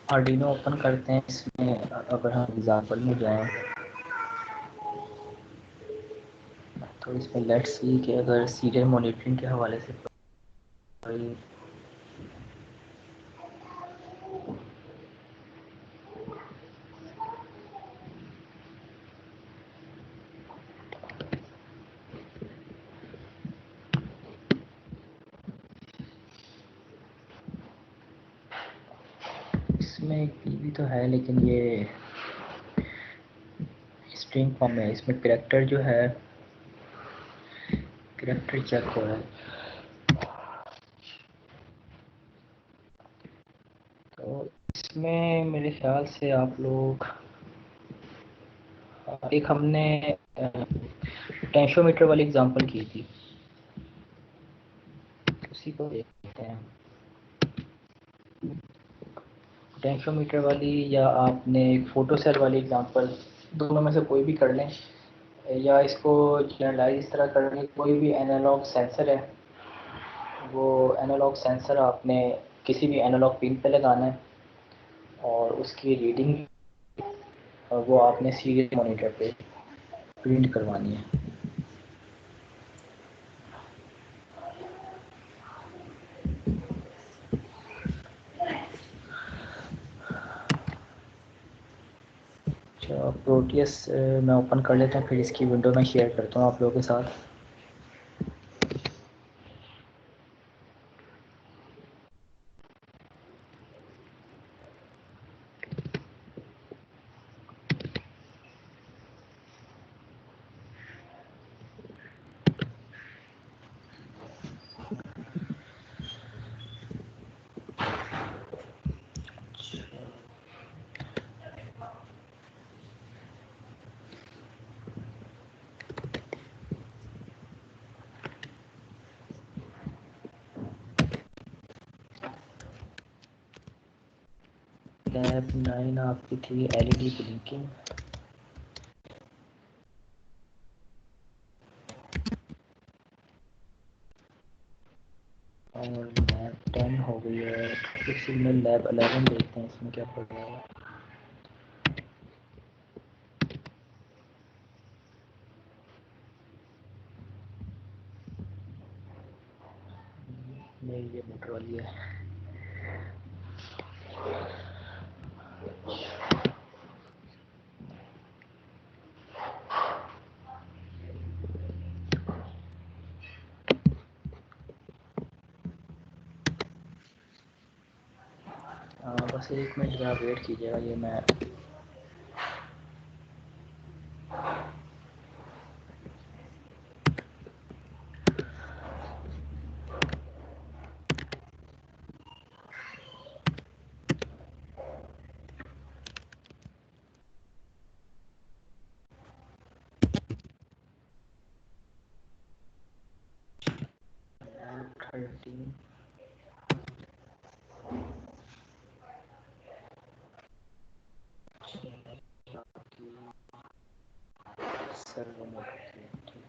आर्डिनो ओपन करते हैं, इसमें अगर हम एग्जांपल में जाएं तो इसमें लेट्स सी कि अगर सीरियल मॉनिटरिंग के हवाले से कोई इसमें एक पीवी तो है, लेकिन ये स्ट्रिंग फॉर्म में है। इसमें करैक्टर जो है, करैक्टर चेक हो रहा है। तो इसमें मेरे ख्याल से आप लोग एक हमने टेंशोमीटर वाली एग्जांपल की थी, उसी को देखते हैं। टेंशोमीटर वाली या आपने एक फोटो सेल वाली एग्जांपल, दोनों में से कोई भी कर लें, या इसको जनरलाइज इस तरह कर लें, कोई भी एनालॉग सेंसर है, वो एनालॉग सेंसर आपने किसी भी एनालॉग पिन पे लगाना है और उसकी रीडिंग वो आपने सीरियल मॉनिटर पे प्रिंट करवानी है। अच्छा, प्रोटियस मैं ओपन कर लेता हूँ, फिर इसकी विंडो में शेयर करता हूँ आप लोगों के साथ। लैब 9 आपकी थी एलईडी ब्लिंकिंग, और लैब 10 हो गई है। ट्रैफिक सिग्नल लैब 11 देखते हैं इसमें क्या पड़ रहा है। नहीं, ये मोटर वाली है। बस 1 मिनट ज़रा वेट कीजिएगा, ये मैं लैब 13 सर्वो मोटर की, ठीक।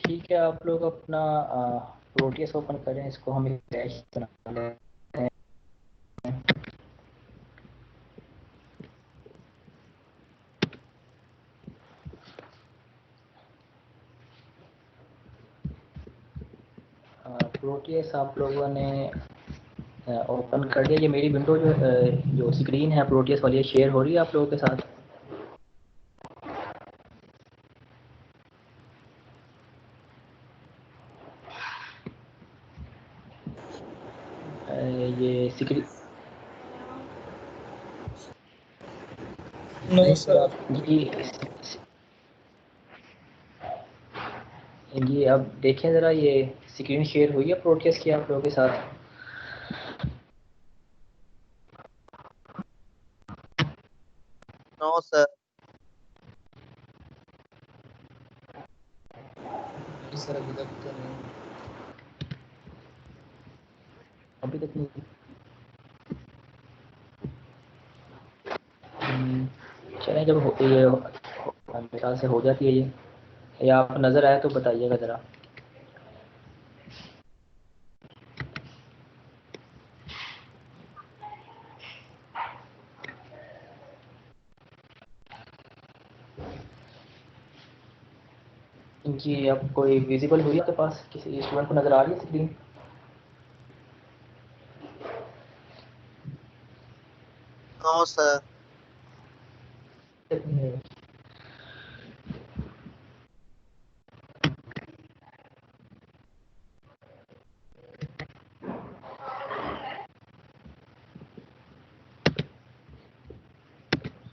ठीक है, आप लोग अपना प्रोटियस ओपन करें, इसको हम एक डैश बना लेते हैं। प्रोटियस आप लोगों ने ओपन कर दिया। ये मेरी विंडो जो स्क्रीन है प्रोटियस वाली, शेयर हो रही है आप लोगों के साथ? ये स्क्रीन नो सर। ये अब देखें ज़रा, ये स्क्रीन शेयर हुई है प्रोटियस की आप लोगों के साथ? No sir. सर अभी तक तो नहीं। अभी तक नहीं। चलें, जब मेरे ख्याल से हो जाती है ये, या आप नज़र आए तो बताइएगा ज़रा। जी, अब कोई विजिबल हुई आपके पास? किसी स्टूडेंट को नज़र आ रही है स्क्रीन? No sir.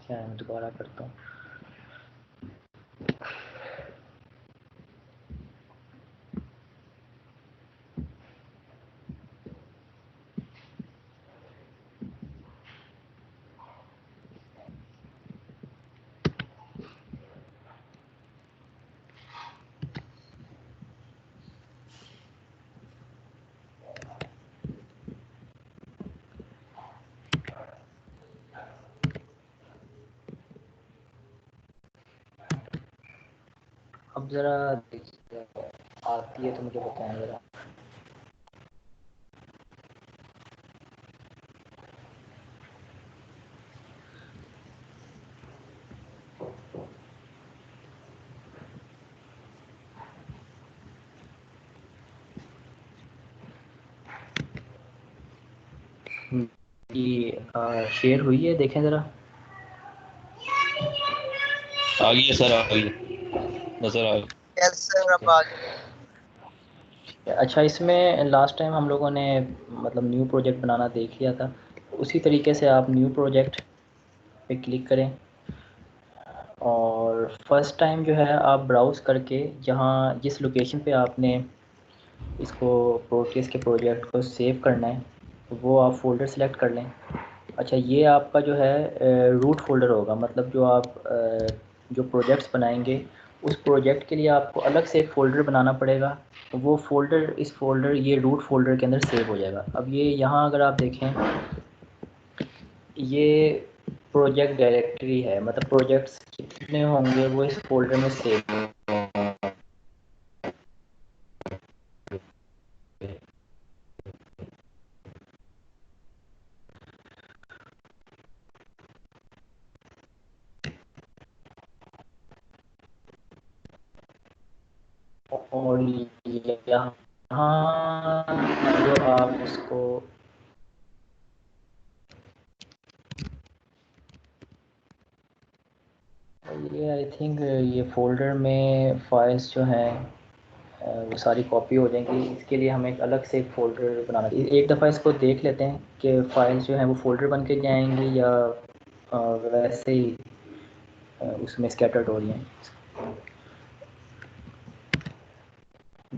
क्या, मैं दोबारा करता हूँ। अब ज़रा देखिए, आती है तो मुझे बताएं ज़रा। ये शेयर हुई है, देखें ज़रा। आ गई है सर, आ गई, नजर आ गई। यस सर, अब आ गई। अच्छा, इसमें लास्ट टाइम हम लोगों ने मतलब न्यू प्रोजेक्ट बनाना देख लिया था, उसी तरीके से आप न्यू प्रोजेक्ट पे क्लिक करें, और फर्स्ट टाइम जो है आप ब्राउज़ करके जहाँ जिस लोकेशन पे आपने इसको प्रोटीएस के प्रोजेक्ट को सेव करना है तो वो आप फ़ोल्डर सेलेक्ट कर लें। अच्छा, ये आपका जो है रूट फ़ोल्डर होगा, मतलब जो आप जो प्रोजेक्ट्स बनाएंगे उस प्रोजेक्ट के लिए आपको अलग से एक फ़ोल्डर बनाना पड़ेगा। वो फ़ोल्डर ये रूट फ़ोल्डर के अंदर सेव हो जाएगा। अब ये यहाँ अगर आप देखें, ये प्रोजेक्ट डायरेक्टरी है, मतलब प्रोजेक्ट्स कितने होंगे वो इस फ़ोल्डर में सेव होंगे। और यहाँ जो आप उसको ये आई थिंक ये फ़ोल्डर में फ़ाइल्स जो हैं वो सारी कॉपी हो जाएंगी। इसके लिए हमें एक अलग से एक फ़ोल्डर बनाना चाहिए। एक दफ़ा इसको देख लेते हैं कि फ़ाइल्स जो हैं वो फ़ोल्डर बन के जाएंगी या वैसे ही उसमें स्कैटर्ड हो रही हैं।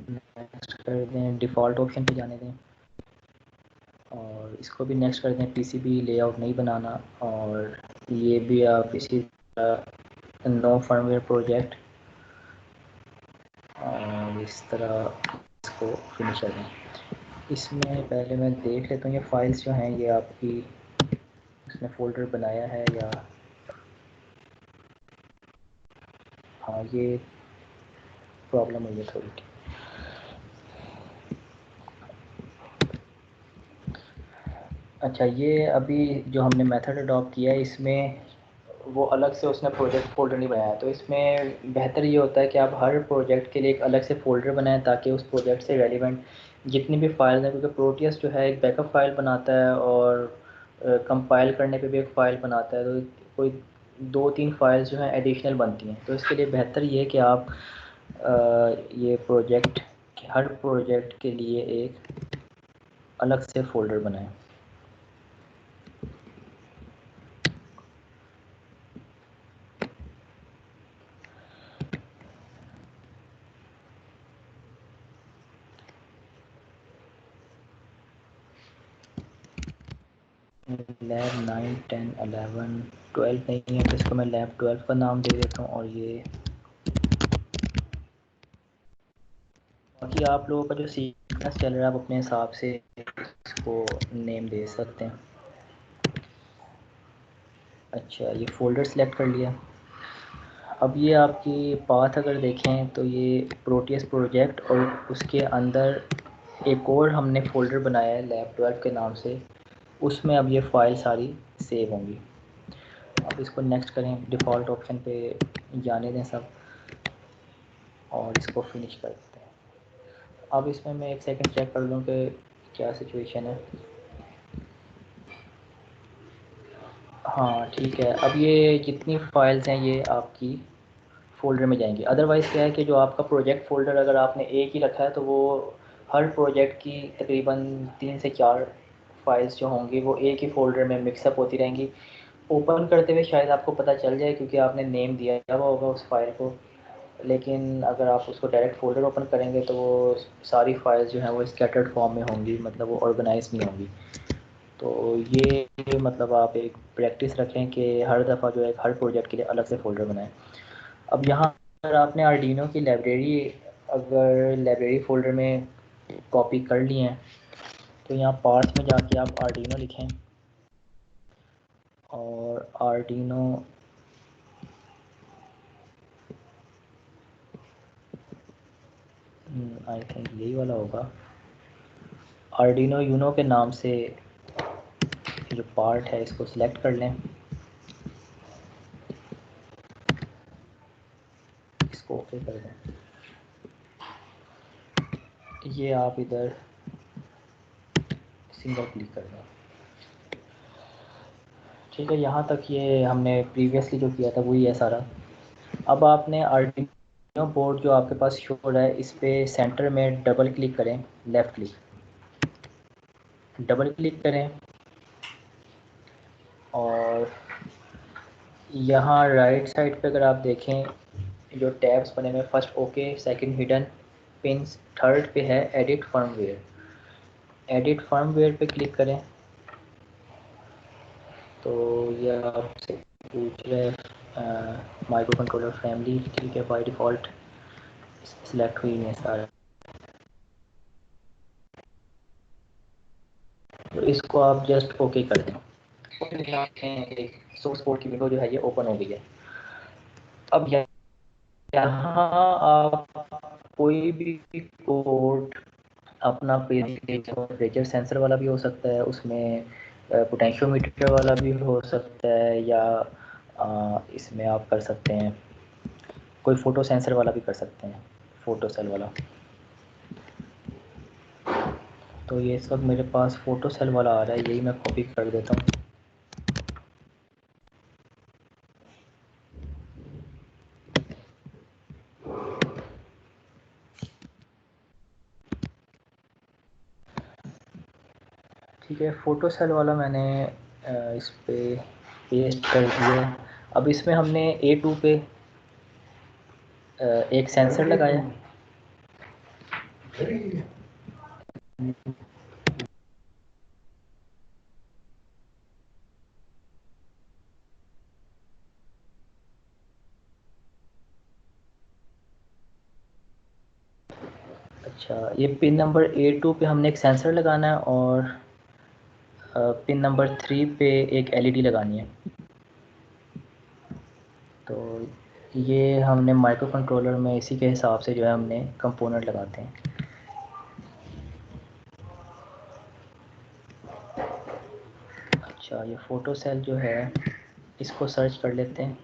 नेक्स्ट कर दें, डिफ़ॉल्ट ऑप्शन पे जाने दें और इसको भी नेक्स्ट कर दें, पीसीबी लेआउट नहीं बनाना। और ये भी आप इसी तरह नो फर्मवेयर प्रोजेक्ट और इस तरह इसको फिनिश कर दें। इसमें पहले मैं देख लेता हूँ ये फाइल्स जो हैं ये आपकी इसने फ़ोल्डर बनाया है या हाँ, ये प्रॉब्लम हुई है थोड़ी। अच्छा, ये अभी जो हमने मेथड अडॉप्ट किया है इसमें वो अलग से उसने प्रोजेक्ट फ़ोल्डर नहीं बनाया, तो इसमें बेहतर ये होता है कि आप हर प्रोजेक्ट के लिए एक अलग से फ़ोल्डर बनाएं ताकि उस प्रोजेक्ट से रेलिवेंट जितनी भी फाइल्स हैं, क्योंकि प्रोटियस जो है एक बैकअप फ़ाइल बनाता है और कंपाइल करने पे भी एक फ़ाइल बनाता है, तो कोई 2-3 फाइल्स जो हैं एडिशनल बनती हैं। तो इसके लिए बेहतर ये है कि आप ये प्रोजेक्ट हर प्रोजेक्ट के लिए एक अलग से फ़ोल्डर बनाएं। लैब 9, 10, 11, 12 नहीं है तो इसको मैं लैब 12 का नाम दे देता हूँ। और ये बाकी आप लोगों का जो सीक्वेंस चल रहा है आप अपने हिसाब से इसको नेम दे सकते हैं। अच्छा, ये फ़ोल्डर सेलेक्ट कर लिया। अब ये आपकी पाथ अगर देखें तो ये प्रोटियस प्रोजेक्ट और उसके अंदर एक और हमने फ़ोल्डर बनाया है लैब 12 के नाम से, उसमें अब ये फ़ाइल सारी सेव होंगी। अब इसको नेक्स्ट करें, डिफ़ॉल्ट ऑप्शन पे जाने दें सब और इसको फिनिश कर देते हैं। अब इसमें मैं एक सेकंड चेक कर लूँ कि क्या सिचुएशन है। हाँ ठीक है, अब ये जितनी फ़ाइल्स हैं ये आपकी फ़ोल्डर में जाएंगी। अदरवाइज़ क्या है कि जो आपका प्रोजेक्ट फ़ोल्डर अगर आपने एक ही रखा है तो वो हर प्रोजेक्ट की तकरीबन 3 से 4 फाइल्स जो होंगी वो एक ही फ़ोल्डर में मिक्सअप होती रहेंगी। ओपन करते हुए शायद आपको पता चल जाए क्योंकि आपने नेम दिया हुआ होगा उस फाइल को, लेकिन अगर आप उसको डायरेक्ट फ़ोल्डर ओपन करेंगे तो वो सारी फाइल्स जो हैं वो स्कैटर्ड फॉर्म में होंगी, मतलब वो ऑर्गेनाइज नहीं होंगी। तो ये मतलब आप एक प्रैक्टिस रखें कि हर दफ़ा जो है हर प्रोजेक्ट के लिए अलग से फ़ोल्डर बनाएं। अब यहाँ अगर आपने आर्डिनो की लाइब्रेरी अगर लाइब्रेरी फ़ोल्डर में कॉपी कर ली हैं तो यहाँ पार्ट्स में जाके आप आर्डिनो लिखें और आर्डिनो आई थिंक यही वाला होगा, आर्डिनो यूनो के नाम से जो पार्ट है इसको सिलेक्ट कर लें, इसको ओके कर दें। ये आप इधर सिंगल क्लिक कर दें। ठीक है, यहाँ तक ये हमने प्रीवियसली जो किया था वही है सारा। अब आपने आर्डिनो बोर्ड जो आपके पास शो हो रहा है इस पर सेंटर में डबल क्लिक करें, लेफ़्ट क्लिक, डबल क्लिक करें और यहाँ राइट साइड पे अगर आप देखें जो टैब्स बने हुए, first okay, second hidden pin third पे है एडिट फर्मवेयर। एडिट फर्मवेयर पे क्लिक करें तो ये आपसे पूछ रहे माइक्रो कंट्रोलर फैमिली, ठीक है, बाय डिफ़ॉल्ट सिलेक्ट हुई है सारे। तो इसको आप जस्ट ओके कर दें। सोर्स कोड की विंडो जो है ये ओपन हो गई है। अब यहाँ आप कोई भी कोड अपना टेम्परेचर सेंसर वाला भी हो सकता है, उसमें पोटेंशियोमीटर वाला भी हो सकता है, या इसमें आप कर सकते हैं कोई फ़ोटो सेंसर वाला भी कर सकते हैं, फ़ोटो सेल वाला। तो ये सब मेरे पास फ़ोटो सेल वाला आ रहा है, यही मैं कॉपी कर देता हूँ। ठीक है, फ़ोटो सेल वाला मैंने इस पे पेस्ट कर दिया। अब इसमें हमने A2 पे एक सेंसर लगाया। अच्छा, ये पिन नंबर A2 पे हमने एक सेंसर लगाना है और पिन नंबर 3 पे एक एलईडी लगानी है। तो ये हमने माइक्रो कंट्रोलर में इसी के हिसाब से जो है हमने कंपोनेंट लगाते हैं। अच्छा, ये फ़ोटो सेल जो है इसको सर्च कर लेते हैं।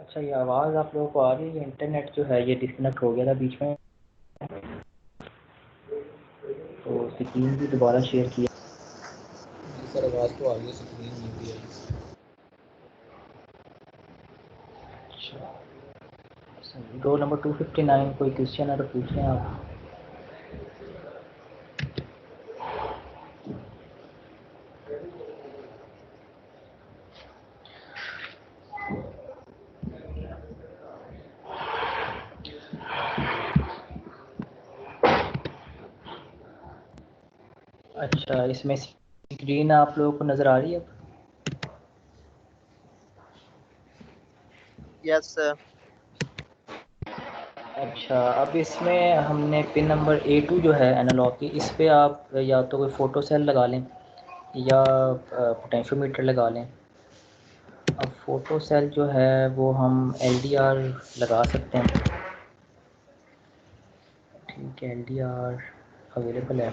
अच्छा, ये आवाज़ आप लोगों को आ रही है? इंटरनेट जो है ये डिस्कनेक्ट हो गया था बीच में, तो स्क्रीन भी दोबारा शेयर किया। जी सर, आवाज़ तो आ रही है, स्क्रीन नहीं भी आई। अच्छा, रोल नंबर 259, कोई क्वेश्चन है तो पूछ लें आप। अच्छा, इसमें स्क्रीन आप लोगों को नज़र आ रही है? Yes sir. अच्छा, अब इसमें हमने पिन नंबर A2 जो है एनालॉग की, इस पे आप या तो कोई फ़ोटो सेल लगा लें या पोटेंशियोमीटर लगा लें। अब फ़ोटो सेल जो है वो हम LDR लगा सकते हैं। ठीक है, LDR अवेलेबल है।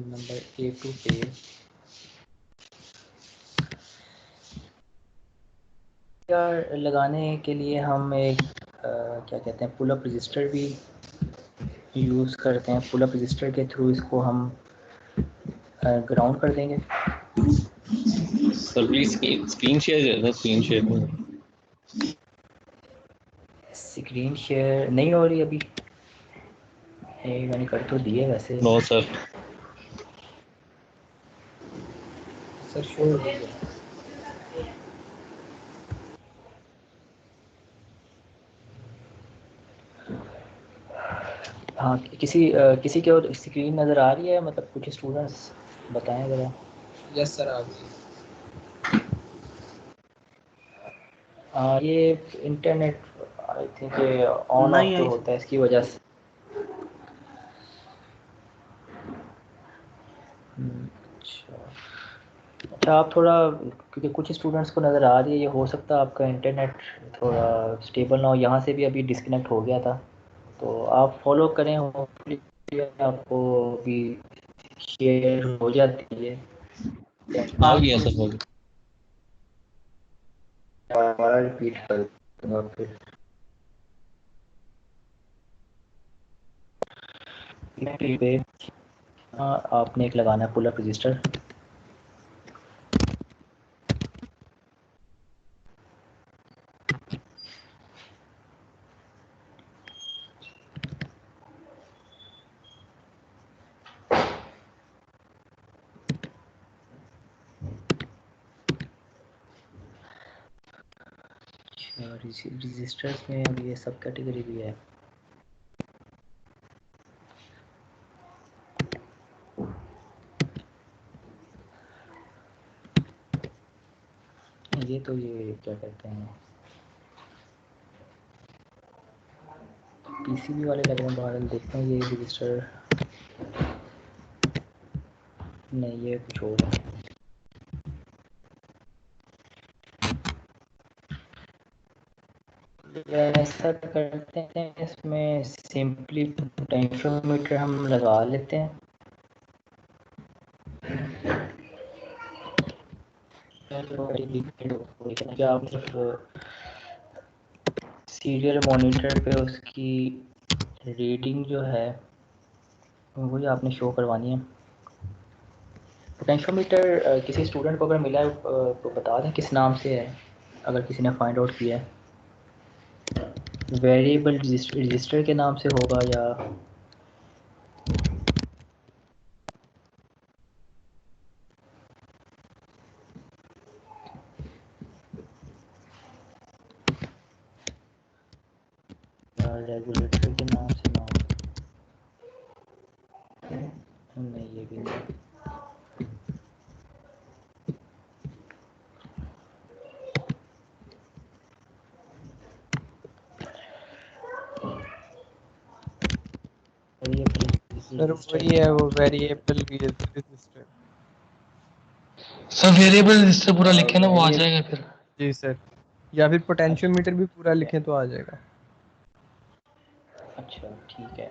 नंबर A2 पे LDR लगाने के लिए हम एक क्या कहते हैं, पुल अप रजिस्टर भी यूज़ करते हैं। पुल अप रजिस्टर के थ्रू इसको हम ग्राउंड कर देंगे। सर प्लीज स्क्रीन शेयर कर दें, स्क्रीन शेयर में। स्क्रीन शेयर नहीं हो रही अभी? मैंने कर तो दिए वैसे। No sir. सर शो हो रही है। हाँ, किसी की और स्क्रीन नज़र आ रही है? मतलब कुछ स्टूडेंट्स बताएं ज़रा। यस सर, आ गई। हाँ, ये इंटरनेट आई थिंक ऑन नहीं ऑफ जो आई होता है इसकी वजह से। अच्छा अच्छा, आप थोड़ा, क्योंकि कुछ स्टूडेंट्स को नज़र आ रही है, ये हो सकता है आपका इंटरनेट थोड़ा स्टेबल ना हो। यहाँ से भी अभी डिस्कनेक्ट हो गया था, तो आप फॉलो करें, होपफुली आपको भी शेयर हो जाती है। आ गया सर, हो गया। दोबारा रिपीट कर दूंगा फिर। पे आपने एक लगाना है पुल अप रजिस्टर। रजिस्टर्स में अब ये सब कैटेगरी भी है। ये क्या कहते हैं, PCB वाले लग रहे हैं। बाहर देखते हैं, ये रजिस्टर नहीं, ये कुछ और है। ऐसा करते हैं, इसमें सिंपली पोटेंशियोमीटर हम लगा लेते हैं। क्या आप सीरियल मॉनिटर पे उसकी रीडिंग जो है वही आपने शो करवानी है। पोटेंशियोमीटर किसी स्टूडेंट को अगर मिला है तो बता दें किस नाम से है, अगर किसी ने फाइंड आउट किया है। वेरिएबल रजिस्टर के नाम से होगा या रेगुलेटर के नाम से ना हो। नहीं, ये भी नहीं। सर वही है, वो variable resistor. Sir variable resistor पूरा लिखे ना, वो आ जाएगा फिर। जी सर, या फिर पोटेंशियोमीटर भी पूरा लिखें तो आ जाएगा। अच्छा ठीक है।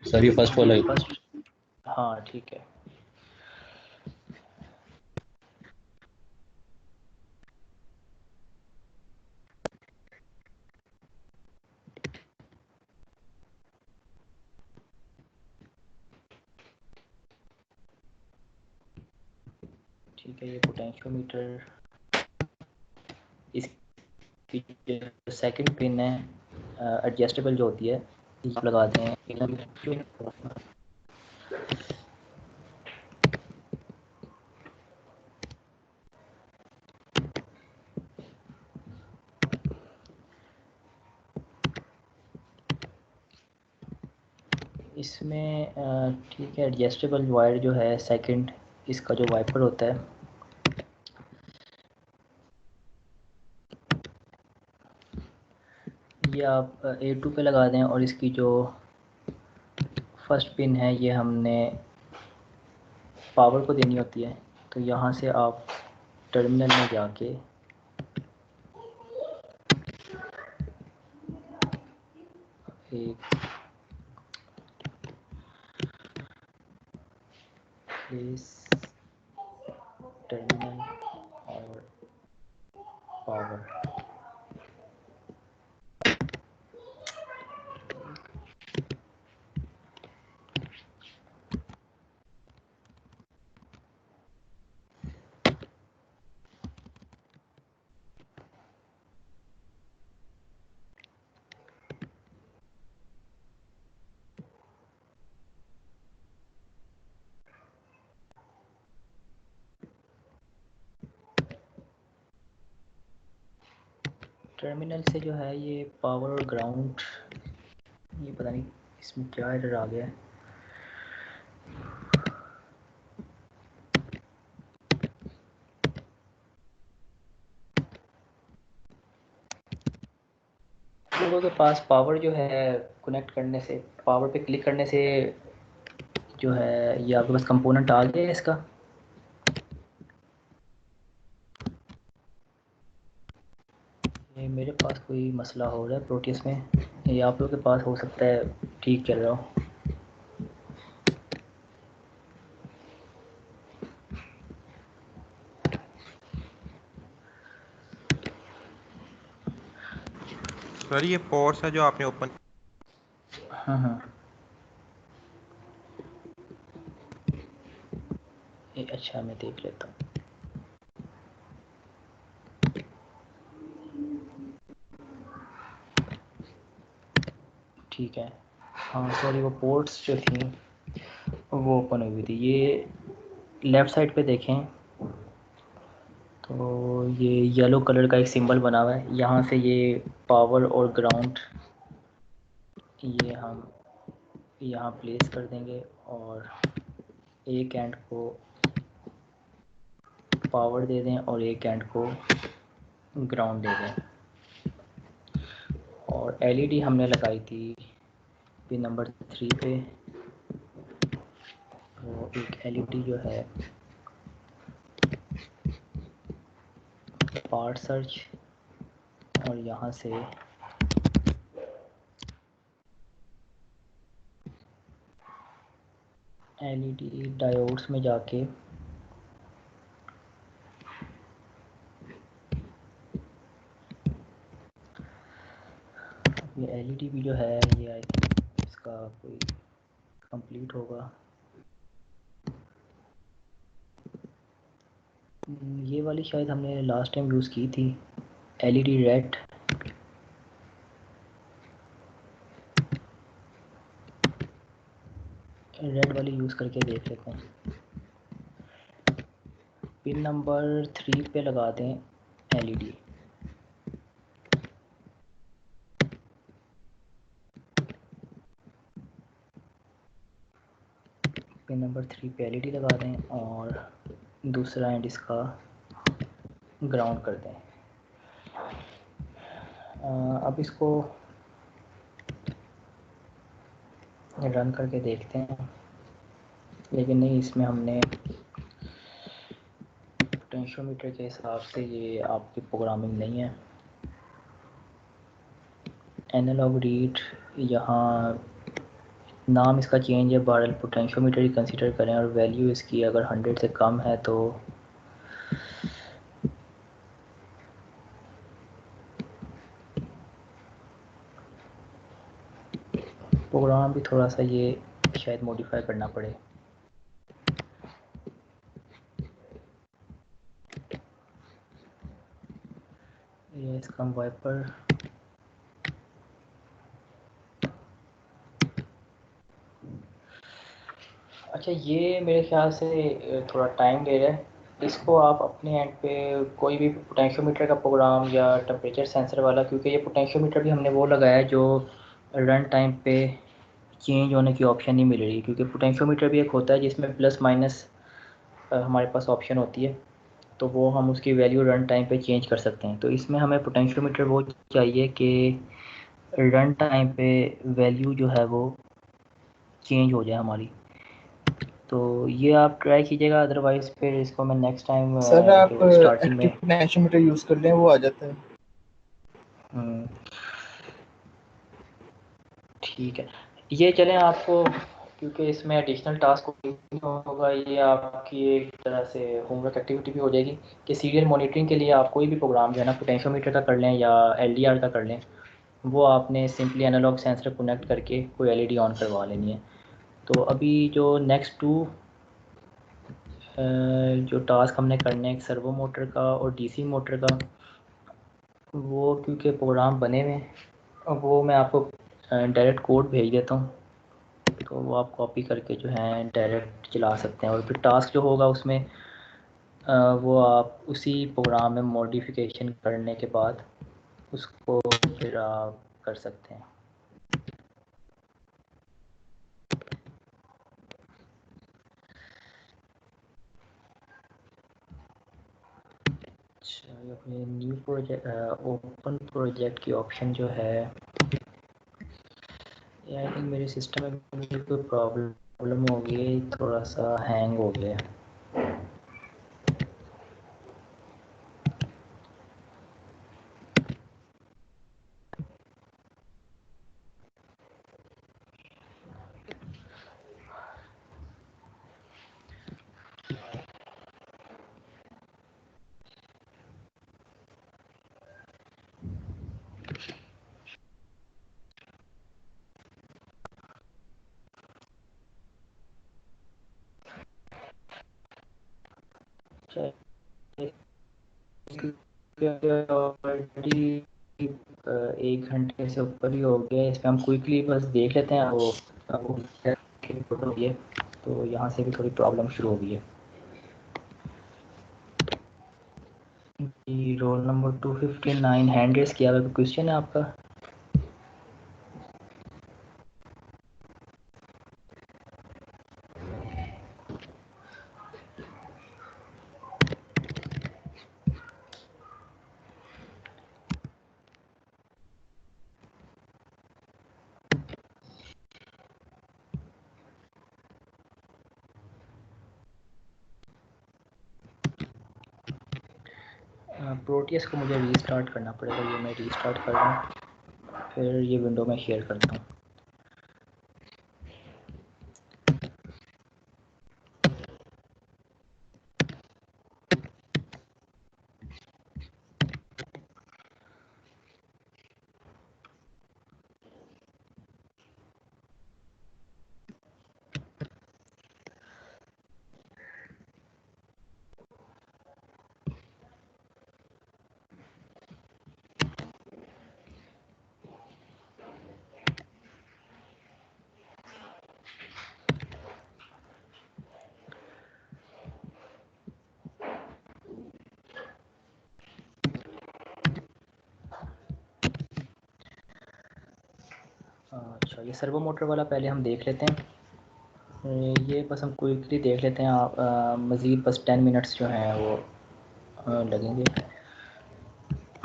सर ये फर्स्ट वाला है। फर्स्ट, हाँ ठीक है। ठीक है, ये पोटेंशियोमीटर, इसकी जो सेकंड पिन है एडजस्टेबल जो होती है, आप लगाते हैं। इसमें ठीक है, एडजस्टेबल वायर जो है सेकंड, इसका जो वाइपर होता है, ये आप A2 पे लगा दें। और इसकी जो फर्स्ट पिन है, ये हमने पावर को देनी होती है। तो यहाँ से आप टर्मिनल में जाके एक प्लेस टर्मिनल और पावर, टर्मिनल से जो है ये पावर और ग्राउंड, ये पता नहीं इसमें क्या एरर आ गया है। लोगों के पास पावर जो है कनेक्ट करने से, पावर पे क्लिक करने से जो है ये आपके पास कंपोनेंट आ गया है इसका। ये मेरे पास कोई मसला हो रहा है प्रोटियस में, ये आप लोगों के पास हो सकता है ठीक चल रहा हो। सर ये पोर्ट्स है जो आपने ओपन, हाँ, ये अच्छा, मैं देख लेता हूँ। ठीक है, हाँ सॉरी, वो पोर्ट्स जो थी वो ओपन हुई थी। ये लेफ़्ट साइड पे देखें तो ये येलो कलर का एक सिंबल बना हुआ है। यहाँ से ये पावर और ग्राउंड ये हम यहाँ प्लेस कर देंगे और एक एंड को पावर दे दें और एक एंड को ग्राउंड दे दें। और एलईडी हमने लगाई थी पिन नंबर 3 पे, तो एक एलईडी जो है पार्ट सर्च, और यहाँ से एलईडी डायोड्स में जाके ये एलईडी भी जो है ये आई थिंक इसका कोई कंप्लीट होगा। ये वाली शायद हमने लास्ट टाइम यूज़ की थी, एलईडी रेड। रेड वाली यूज़ करके देख लेते हैं। पिन नंबर 3 पे लगा दें एलईडी। पिन नंबर 3 पे एलईडी लगा दें और दूसरा एंड इसका ग्राउंड कर दें। अब इसको रन करके देखते हैं, लेकिन नहीं, इसमें हमने पोटेंशियोमीटर के हिसाब से ये आपकी प्रोग्रामिंग नहीं है। एनालॉग रीड यहाँ नाम इसका चेंज है, बारल पोटेंशियोमीटर ही कंसीडर करें और वैल्यू इसकी अगर 100 से कम है तो प्रोग्राम भी थोड़ा सा ये शायद मॉडिफाई करना पड़े। ये इसका वाइपर अच्छा, ये मेरे ख्याल से थोड़ा टाइम ले रहा है। इसको आप अपने एंड पे कोई भी पोटेंशियोमीटर का प्रोग्राम या टेम्परेचर सेंसर वाला, क्योंकि ये पोटेंशियोमीटर भी हमने वो लगाया है जो रन टाइम पे चेंज होने की ऑप्शन नहीं मिल रही, क्योंकि पोटेंशियोमीटर भी एक होता है जिसमें प्लस माइनस हमारे पास ऑप्शन होती है, तो वो हम उसकी वैल्यू रन टाइम पे चेंज कर सकते हैं। तो इसमें हमें पोटेंशियोमीटर वो चाहिए कि रन टाइम पे वैल्यू जो है वो चेंज हो जाए हमारी। तो ये आप ट्राई कीजिएगा, अदरवाइज़ फिर इसको मैं नेक्स्ट टाइम सर आप जो स्टार्टिंग एक्टिव में पोटेंशियोमीटर यूज़ कर लें, वो आ जाता है। ठीक है, ये चलें आपको, क्योंकि इसमें एडिशनल टास्क होगा, ये आपकी एक तरह से होमवर्क एक्टिविटी भी हो जाएगी कि सीरियल मॉनिटरिंग के लिए आप कोई भी प्रोग्राम जो है ना पोटेंशियोमीटर का कर लें या एलडीआर का कर लें, वो आपने सिंपली एनालॉग सेंसर कनेक्ट करके कोई एलईडी ऑन करवा लेनी है। तो अभी जो नेक्स्ट टू जो टास्क हमने करने हैं, एक सर्वो मोटर का और डीसी मोटर का, वो क्योंकि प्रोग्राम बने हुए हैं, वो मैं आपको डायरेक्ट कोड भेज देता हूँ, तो वो आप कॉपी करके जो है डायरेक्ट चला सकते हैं। और फिर टास्क जो होगा उसमें वो आप उसी प्रोग्राम में मॉडिफिकेशन करने के बाद उसको फिर आप कर सकते हैं। अच्छा, ये अपने न्यू प्रोजेक्ट ओपन प्रोजेक्ट की ऑप्शन जो है, ये आई थिंक मेरे सिस्टम में मुझे कोई प्रॉब्लम हो गई, थोड़ा सा हैंग हो गया। ऑलरेडी 1 घंटे से ऊपर ही हो गया, इस पर हम क्विकली बस देख लेते हैं। वो है तो यहाँ से भी थोड़ी प्रॉब्लम शुरू हो गई है। रोल नंबर 259 हैंड रेस किया हुआ, क्वेश्चन है आपका? प्रोटियस को मुझे रीस्टार्ट करना पड़ेगा, ये मैं रीस्टार्ट कर दूँ, फिर ये विंडो में शेयर करता हूँ। अच्छा, ये सर्वो मोटर वाला पहले हम देख लेते हैं, ये बस हम क्विकली देख लेते हैं। आप मज़ीद बस 10 मिनट्स जो हैं वो लगेंगे,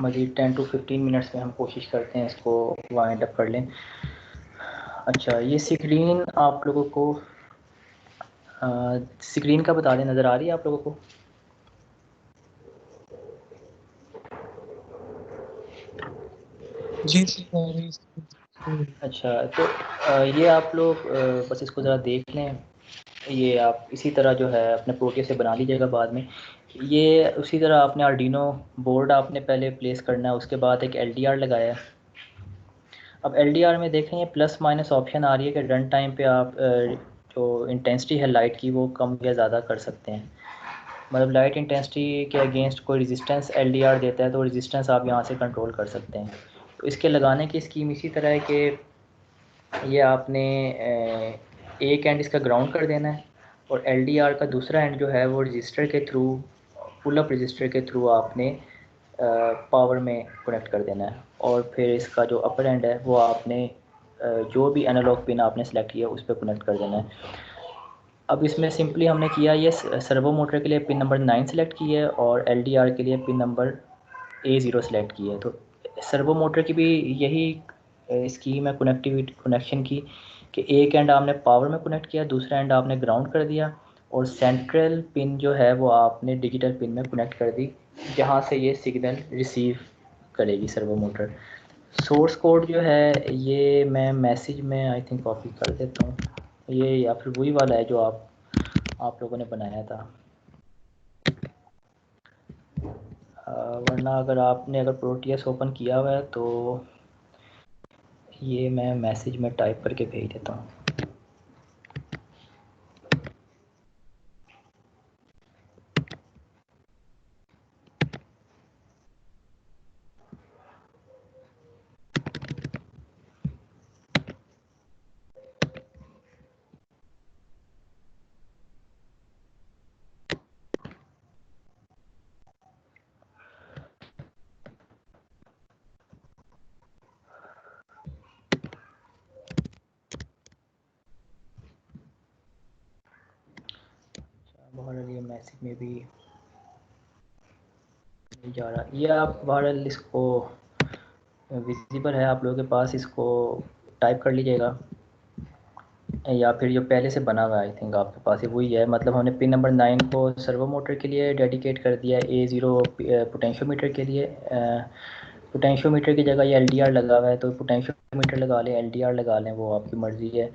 मज़ीद 10 to 15 मिनट्स में हम कोशिश करते हैं इसको वाइंड अप कर लें। अच्छा, ये स्क्रीन आप लोगों को स्क्रीन का बता दें, नज़र आ रही है आप लोगों को? जी सर। अच्छा, तो ये आप लोग बस इसको ज़रा देख लें। ये आप इसी तरह जो है अपने प्रोटीज से बना लीजिएगा बाद में। ये उसी तरह आपने आर्डिनो बोर्ड आपने पहले प्लेस करना है, उसके बाद एक एलडीआर लगाया है। अब एलडीआर में देखें ये प्लस माइनस ऑप्शन आ रही है कि रन टाइम पे आप जो इंटेंसिटी है लाइट की वो कम या ज़्यादा कर सकते हैं। मतलब लाइट इंटेंसिटी के अगेंस्ट कोई रेजिस्टेंस एलडीआर देता है तो रेजिस्टेंस आप यहाँ से कंट्रोल कर सकते हैं। तो इसके लगाने की स्कीम इसी तरह है कि ये आपने एक एंड इसका ग्राउंड कर देना है और एलडीआर का दूसरा एंड जो है वो रजिस्टर के थ्रू, पुल अप रजिस्टर के थ्रू आपने पावर में कनेक्ट कर देना है। और फिर इसका जो अपर एंड है वो आपने जो भी एनालॉग पिन आपने सेलेक्ट किया उस पर कनेक्ट कर देना है। अब इसमें सिंपली हमने किया ये सर्वो मोटर के लिए पिन नंबर 9 सेलेक्ट की है और एलडीआर के लिए पिन नंबर A0 सेलेक्ट की है। तो सर्वो मोटर की भी यही स्कीम है कनेक्टिविटी कनेक्शन की कि एक एंड आपने पावर में कनेक्ट किया, दूसरा एंड आपने ग्राउंड कर दिया और सेंट्रल पिन जो है वो आपने डिजिटल पिन में कनेक्ट कर दी जहाँ से ये सिग्नल रिसीव करेगी सर्वो मोटर। सोर्स कोड जो है ये मैं मैसेज में आई थिंक कॉपी कर देता हूँ, ये या फिर वही वाला है जो आप लोगों ने बनाया था। वरना अगर प्रोटियस ओपन किया हुआ है तो ये मैं मैसेज में टाइप करके भेज देता हूँ। बहरहाल ये मैसेज में भी नहीं जा रहा। ये आप बहरहाल इसको विजिबल है आप लोगों के पास, इसको टाइप कर लीजिएगा या फिर जो पहले से बना हुआ है आई थिंक आपके पास ही वही है। मतलब हमने पिन नंबर 9 को सर्वो मोटर के लिए डेडिकेट कर दिया है, A0 पोटेंशियोमीटर के लिए। पोटेंशियोमीटर की जगह ये एलडीआर लगा हुआ है तो पोटेंशियोमीटर लगा लें, एलडीआर लगा लें, वो आपकी मर्ज़ी है।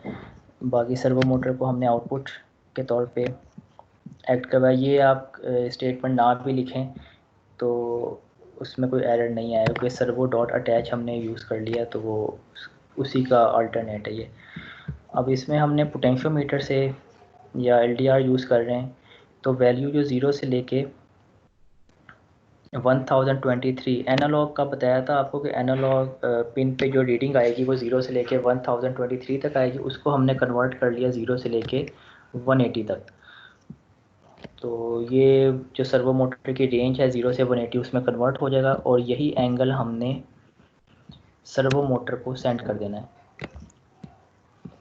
बाकी सर्वो मोटर को हमने आउटपुट के तौर पे एक्ट करवाया। ये आप स्टेटमेंट ना भी लिखें तो उसमें कोई एरर नहीं आएगा क्योंकि सर्वो डॉट अटैच हमने यूज़ कर लिया तो वो उसी का अल्टरनेट है ये। अब इसमें हमने पोटेंशियोमीटर से या एलडीआर यूज़ कर रहे हैं तो वैल्यू जो 0 से लेके 1023 एनालॉग का बताया था आपको कि एनालॉग पिन पे जो रीडिंग आएगी वो 0 से लेके 1023 तक आएगी, उसको हमने कन्वर्ट कर लिया 0 से लेके 180 तक। तो ये जो सर्वो मोटर की रेंज है 0 से 180 उसमें कन्वर्ट हो जाएगा और यही एंगल हमने सर्वो मोटर को सेंड कर देना है।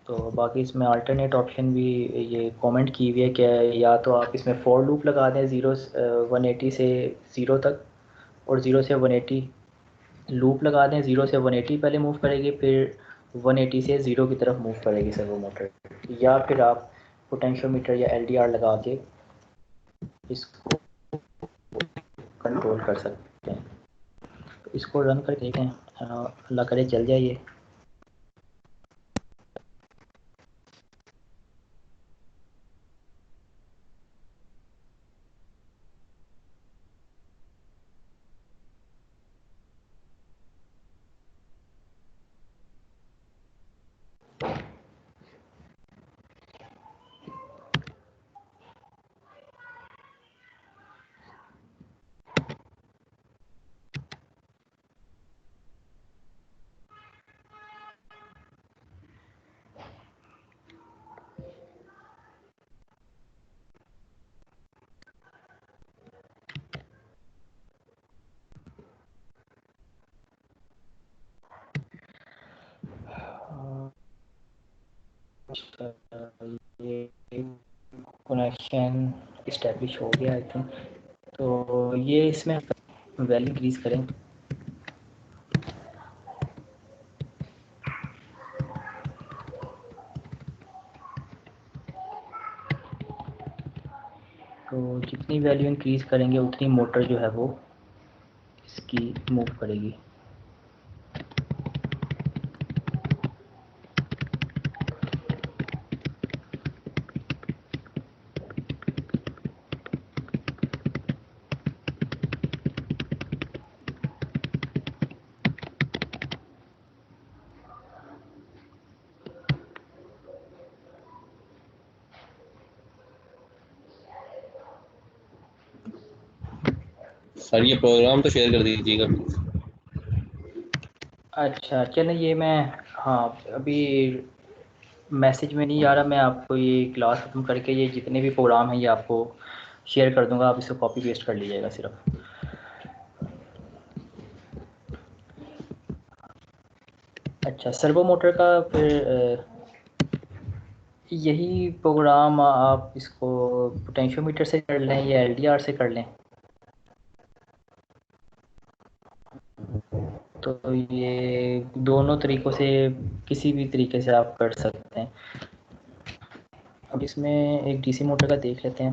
तो बाकी इसमें अल्टरनेट ऑप्शन भी ये कमेंट की हुई है कि या तो आप इसमें फॉर लूप लगा दें 180 से 0 तक और 0 से 180 लूप लगा दें, 0 से 180 पहले मूव करेगी फिर 180 से 0 की तरफ मूव करेगी सर्वो मोटर, या फिर आप पोटेंशियोमीटर या एलडीआर लगा के इसको कंट्रोल कर सकते हैं। तो इसको रन करके देखें, अल्लाह करे चल जाइए। ये कनेक्शन इस्टेब्लिश हो गया आई थिंक। तो ये इसमें वैल्यू इंक्रीज करें तो जितनी वैल्यू इंक्रीज करेंगे उतनी मोटर जो है वो इसकी मूव करेगी। सर ये प्रोग्राम तो शेयर कर दीजिएगा। अच्छा चलो ये मैं, हाँ अभी मैसेज में नहीं आ रहा, मैं आपको ये क्लास खत्म करके ये जितने भी प्रोग्राम हैं ये आपको शेयर कर दूंगा, आप इसको कॉपी पेस्ट कर लीजिएगा सिर्फ। अच्छा सर्वो मोटर का फिर यही प्रोग्राम आप इसको पोटेंशियोमीटर से कर लें या एलडीआर से कर लें, तो ये दोनों तरीक़ों से किसी भी तरीके से आप कर सकते हैं। अब इसमें एक डीसी मोटर का देख लेते हैं।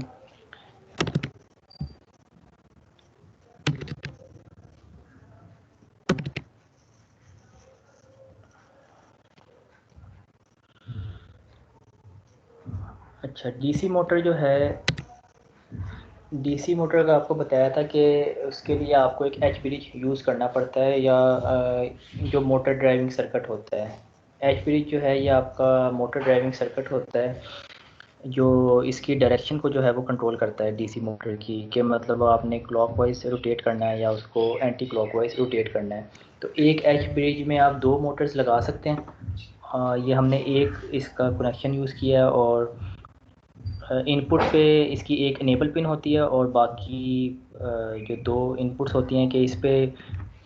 अच्छा डीसी मोटर जो है, डीसी मोटर का आपको बताया था कि उसके लिए आपको एक एच ब्रिज यूज़ करना पड़ता है, या जो मोटर ड्राइविंग सर्किट होता है। एच ब्रिज जो है ये आपका मोटर ड्राइविंग सर्किट होता है, जो इसकी डायरेक्शन को जो है वो कंट्रोल करता है डीसी मोटर की, कि मतलब आपने क्लॉकवाइज रोटेट करना है या उसको एंटी क्लॉकवाइज रोटेट करना है। तो एक एच ब्रिज में आप 2 मोटर्स लगा सकते हैं। ये हमने एक इसका कनेक्शन यूज़ किया है, और इनपुट पे इसकी एक इनेबल पिन होती है, और बाकी जो 2 इनपुट्स होती हैं कि इस पे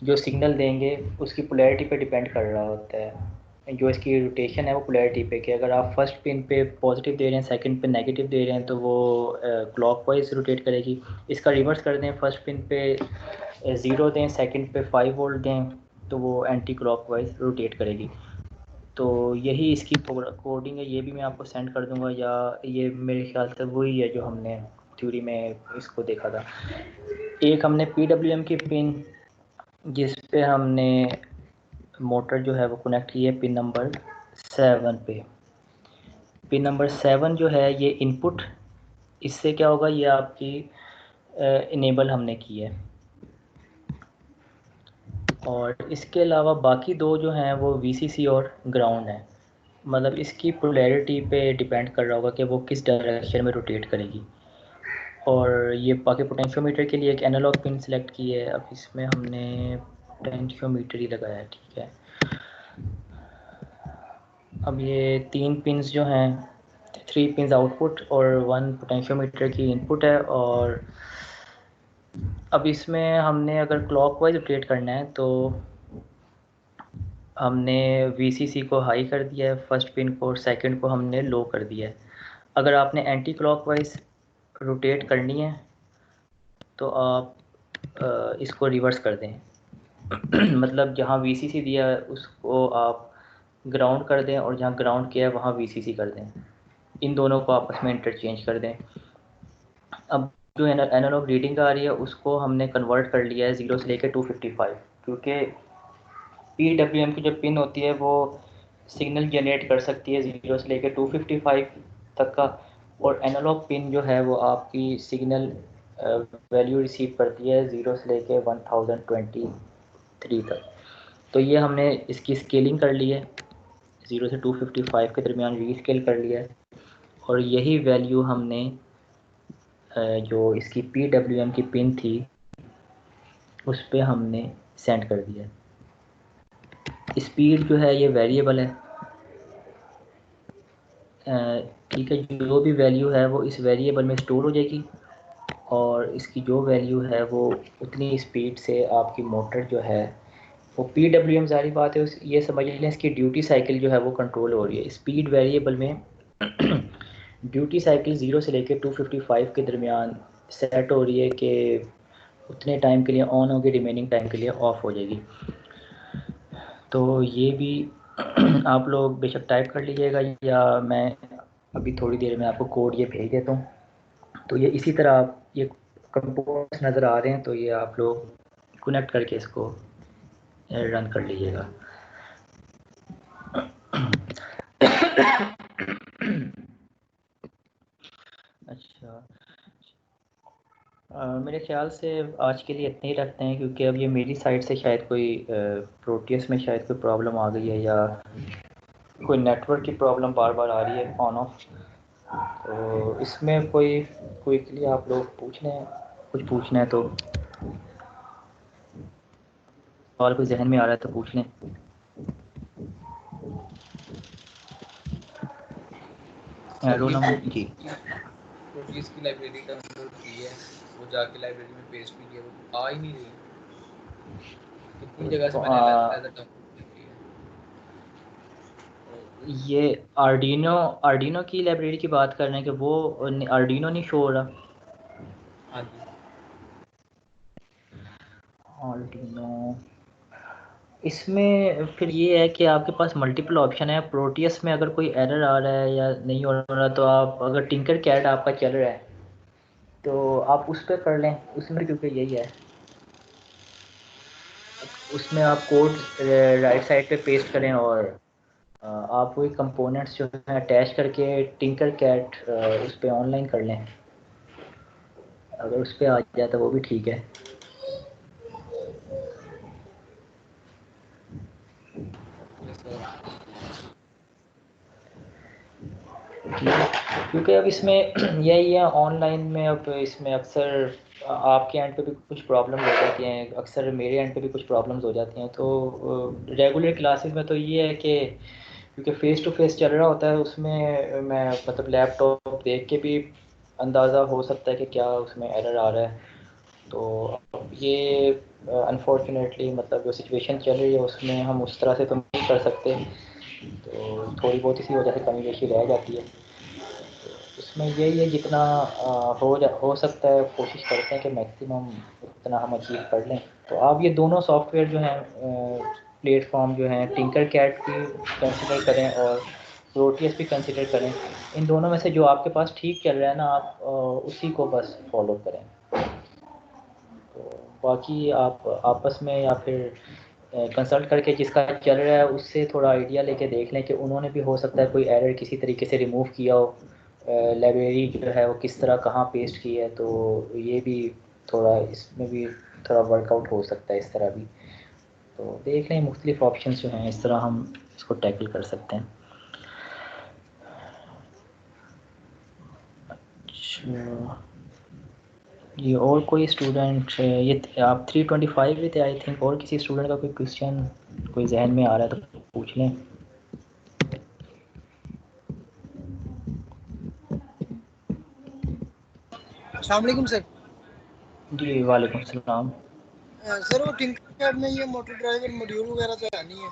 जो सिग्नल देंगे उसकी पोलैरिटी पे डिपेंड कर रहा होता है। जो इसकी रोटेशन है वो पोलैरिटी पे, कि अगर आप फर्स्ट पिन पे पॉजिटिव दे रहे हैं, सेकंड पे नेगेटिव दे रहे हैं, तो वो क्लॉकवाइज रोटेट करेगी। इसका रिवर्स कर दें, फर्स्ट पिन पे 0 दें, सेकंड पे 5 वोल्ट दें, तो वो एंटी क्लॉकवाइज रोटेट करेगी। तो यही इसकी कोडिंग है, ये भी मैं आपको सेंड कर दूंगा, या ये मेरे ख्याल से वही है जो हमने थ्योरी में इसको देखा था। एक हमने PWM की पिन जिस पे हमने मोटर जो है वो कनेक्ट की है पिन नंबर 7 पे। पिन नंबर 7 जो है ये इनपुट, इससे क्या होगा, ये आपकी इनेबल हमने की है। और इसके अलावा बाकी 2 जो हैं वो VCC और ग्राउंड है, मतलब इसकी पोलैरिटी पे डिपेंड कर रहा होगा कि वो किस डायरेक्शन में रोटेट करेगी। और ये बाकी पोटेंशियोमीटर के लिए एक एनालॉग पिन सेलेक्ट की है। अब इसमें हमने पोटेंशियोमीटर ही लगाया है, ठीक है। अब ये 3 पिन्स जो हैं, 3 पिन्स आउटपुट और 1 पोटेंशियोमीटर की इनपुट है। और अब इसमें हमने अगर क्लॉकवाइज रोटेट करना है तो हमने VCC को हाई कर दिया है फर्स्ट पिन को, और सेकंड को हमने लो कर दिया है। अगर आपने एंटी क्लॉकवाइज रोटेट करनी है तो आप इसको रिवर्स कर दें। मतलब जहाँ VCC दिया है उसको आप ग्राउंड कर दें, और जहाँ ग्राउंड किया है वहाँ VCC कर दें। इन दोनों को आपस में इंटरचेंज कर दें। अब जो एनालॉग रीडिंग आ रही है उसको हमने कन्वर्ट कर लिया है 0 से लेकर 255, क्योंकि PWM की जो पिन होती है वो सिग्नल जनरेट कर सकती है 0 से लेकर 255 तक का, और एनालॉग पिन जो है वो आपकी सिग्नल वैल्यू रिसीव करती है 0 से लेकर 1023 तक। तो ये हमने इसकी स्केलिंग कर ली है, 0 से 255 के दरमियान रीस्केल कर लिया है, और यही वैल्यू हमने जो इसकी PWM की पिन थी उस पर हमने सेंड कर दिया। स्पीड जो है ये वेरिएबल है, ठीक है। जो भी वैल्यू है वो इस वेरिएबल में स्टोर हो जाएगी, और इसकी जो वैल्यू है वो उतनी स्पीड से आपकी मोटर जो है वो PWM, सारी बात है ये समझ लें इसकी ड्यूटी साइकिल जो है वो कंट्रोल हो रही है। स्पीड वेरिएबल में ड्यूटी साइकिल 0 से लेकर 255 के दरमियान सेट हो रही है कि उतने टाइम के लिए ऑन होगी, रिमेनिंग टाइम के लिए ऑफ हो जाएगी। तो ये भी आप लोग बेशक टाइप कर लीजिएगा, या मैं अभी थोड़ी देर में आपको कोड ये भेज देता हूँ। तो ये इसी तरह आप ये कंपोनेंट्स नज़र आ रहे हैं, तो ये आप लोग कनेक्ट करके इसको रन कर लीजिएगा। अच्छा मेरे ख्याल से आज के लिए इतने ही रखते हैं, क्योंकि अब ये मेरी साइड से शायद कोई प्रोटियस में शायद कोई प्रॉब्लम आ गई है, या कोई नेटवर्क की प्रॉब्लम बार बार आ रही है ऑन ऑफ। तो इसमें कोई क्विकली आप लोग पूछ लें, कुछ पूछना है तो। सवाल कोई जहन में आ रहा है तो पूछ लें। रोल नंबर जी। प्रोटीज की लाइब्रेरी डाउनलोड की है, वो जाके लाइब्रेरी में पेस्ट भी किया, वो आ ही नहीं रही। कितनी जगह से मैंने अलग डाउनलोड की है। ये आर्डिनो की लाइब्रेरी की बात कर रहे हैं कि वो आर्डिनो नहीं शो हो रहा। हाँ जी आर्डिनो इसमें फिर ये है कि आपके पास मल्टीपल ऑप्शन है। प्रोटियस में अगर कोई एरर आ रहा है या नहीं हो रहा तो आप अगर टिंकर कैट आपका चल रहा है तो आप उस पर कर लें, उसमें क्योंकि यही है, उसमें आप कोड राइट साइड पे पेस्ट करें और आप वही कंपोनेंट्स जो है अटैच करके टिंकर कैट उस पर ऑनलाइन कर लें। अगर उस पर आ जाए तो वो भी ठीक है। क्योंकि अब इसमें यही है ऑनलाइन में, अब इसमें अक्सर आपके एंड पे भी कुछ प्रॉब्लम हो जाती हैं, अक्सर मेरे एंड पे भी कुछ प्रॉब्लम्स हो जाती हैं। तो रेगुलर क्लासेस में तो ये है कि क्योंकि फ़ेस टू फेस चल रहा होता है उसमें मैं मतलब लैपटॉप देख के भी अंदाज़ा हो सकता है कि क्या उसमें एरर आ रहा है। तो अब ये अनफॉर्चुनेटली मतलब जो सिचुएशन चल रही है उसमें हम उस तरह से तो नहीं कर सकते, तो थोड़ी बहुत इसी वजह से कमी बेशी रह जाती है। उसमें यही है जितना हो सकता है कोशिश करते हैं कि मैक्सिमम उतना हम अचीव कर लें। तो आप ये दोनों सॉफ्टवेयर जो हैं प्लेटफॉर्म जो हैं टिंकर कैट भी कंसिडर करें और प्रोटियस भी कंसिडर करें। इन दोनों में से जो आपके पास ठीक चल रहा है ना आप उसी को बस फॉलो करें। तो बाकी आप आपस में या फिर कंसल्ट करके जिसका चल रहा है उससे थोड़ा आइडिया लेके देख लें कि उन्होंने भी हो सकता है कोई एरर किसी तरीके से रिमूव किया हो, लाइब्रेरी जो है वो किस तरह कहाँ पेस्ट की है, तो ये भी थोड़ा इसमें भी थोड़ा वर्कआउट हो सकता है इस तरह भी। तो देख लें मुख्तलिफ ऑप्शंस जो हैं इस तरह हम इसको टैकल कर सकते हैं। अच्छा ये और कोई स्टूडेंट ये आप 325 में थे आई थिंक, और किसी स्टूडेंट का कोई क्वेश्चन कोई जहन में आ रहा है तो पूछ लें। अस्सलाम वालेकुम सर। जी वालेकुम सलाम। सर वो टिंकरकैड में ये मोटर ड्राइवर मॉड्यूल वगैरह तो है नहीं है?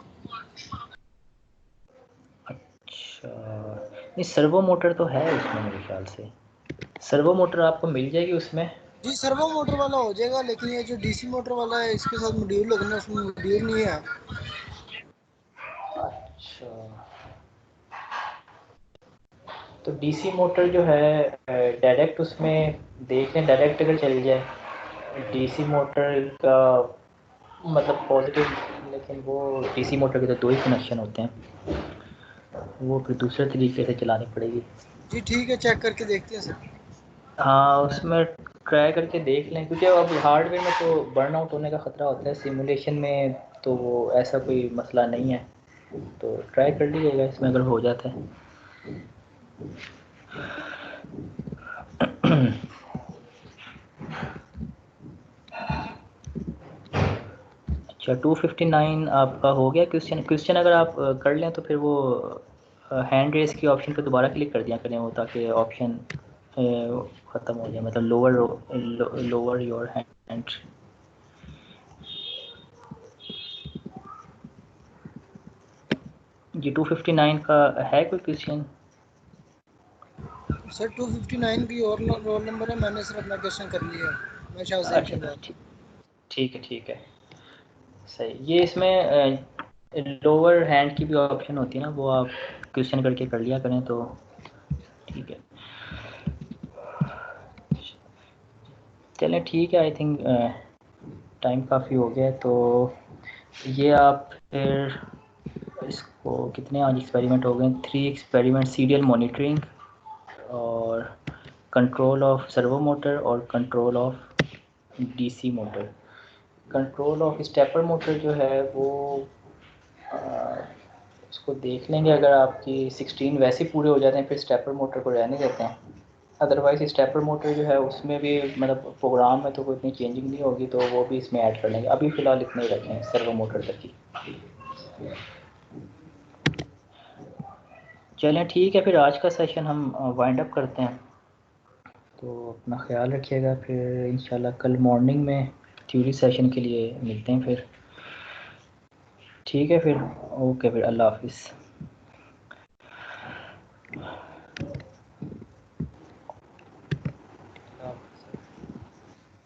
अच्छा नहीं सर्वो मोटर तो है उसमें मेरे ख्याल से, सर्वो मोटर आपको मिल जाएगी उसमें। जी सर्वो मोटर वाला हो जाएगा, लेकिन ये जो डीसी मोटर वाला है इसके साथ मॉड्यूल लगना, उसमें मॉड्यूल नहीं है। अच्छा तो डीसी मोटर जो है डायरेक्ट उसमें देख लें, डायरेक्ट अगर चल जाए डीसी मोटर का मतलब पॉजिटिव, लेकिन वो डीसी मोटर के तो दो ही कनेक्शन होते हैं, वो फिर दूसरे तरीके से चलानी पड़ेगी। जी ठीक है, चेक करके देखते हैं सर। हाँ उसमें ट्राई करके देख लें क्योंकि अब हार्डवेयर में तो बर्न आउट होने का ख़तरा होता है, सिमुलेशन में तो वो ऐसा कोई मसला नहीं है, तो ट्राई कर लीजिएगा इसमें अगर हो जाता है। अच्छा 259 आपका हो गया क्वेश्चन। क्वेश्चन अगर आप कर लें तो फिर वो हैंड रेस की ऑप्शन पे दोबारा क्लिक कर दिया करें वो, ताकि ऑप्शन ख़त्म हो जाए, मतलब लोअर योर हैंड। जी 259 का है कोई क्वेश्चन? सर 259 की और रोल नंबर है, मैंने सिर्फ अपना क्वेश्चन कर लिया है। मैं शाह हुसैन अच्छा शहबाज। ठीक है सही। ये इसमें लोअर हैंड की भी ऑप्शन होती है ना, वो आप क्वेश्चन करके कर लिया करें तो ठीक है। चलें ठीक है, आई थिंक टाइम काफ़ी हो गया है, तो ये आप फिर इसको कितने आज एक्सपेरिमेंट हो गए, 3 एक्सपेरिमेंट, सीरियल मॉनिटरिंग और कंट्रोल ऑफ सर्वो मोटर और control of DC motor. Control of stepper motor जो है वो उसको देख लेंगे, अगर आपकी 16 वैसे पूरे हो जाते हैं फिर स्टेपर मोटर को रहने देते हैं, अदरवाइज स्टेपर मोटर जो है उसमें भी मतलब प्रोग्राम में तो कोई इतनी चेंजिंग नहीं होगी, तो वो भी इसमें ऐड कर लेंगे। अभी फ़िलहाल इतने ही रखें सर्वो मोटर तक ही। चलें ठीक है, फिर आज का सेशन हम वाइंड अप करते हैं। तो अपना ख्याल रखिएगा, फिर इंशाल्लाह कल मॉर्निंग में थ्योरी सेशन के लिए मिलते हैं फिर। ठीक है फिर, ओके फिर, अल्लाह हाफिज़।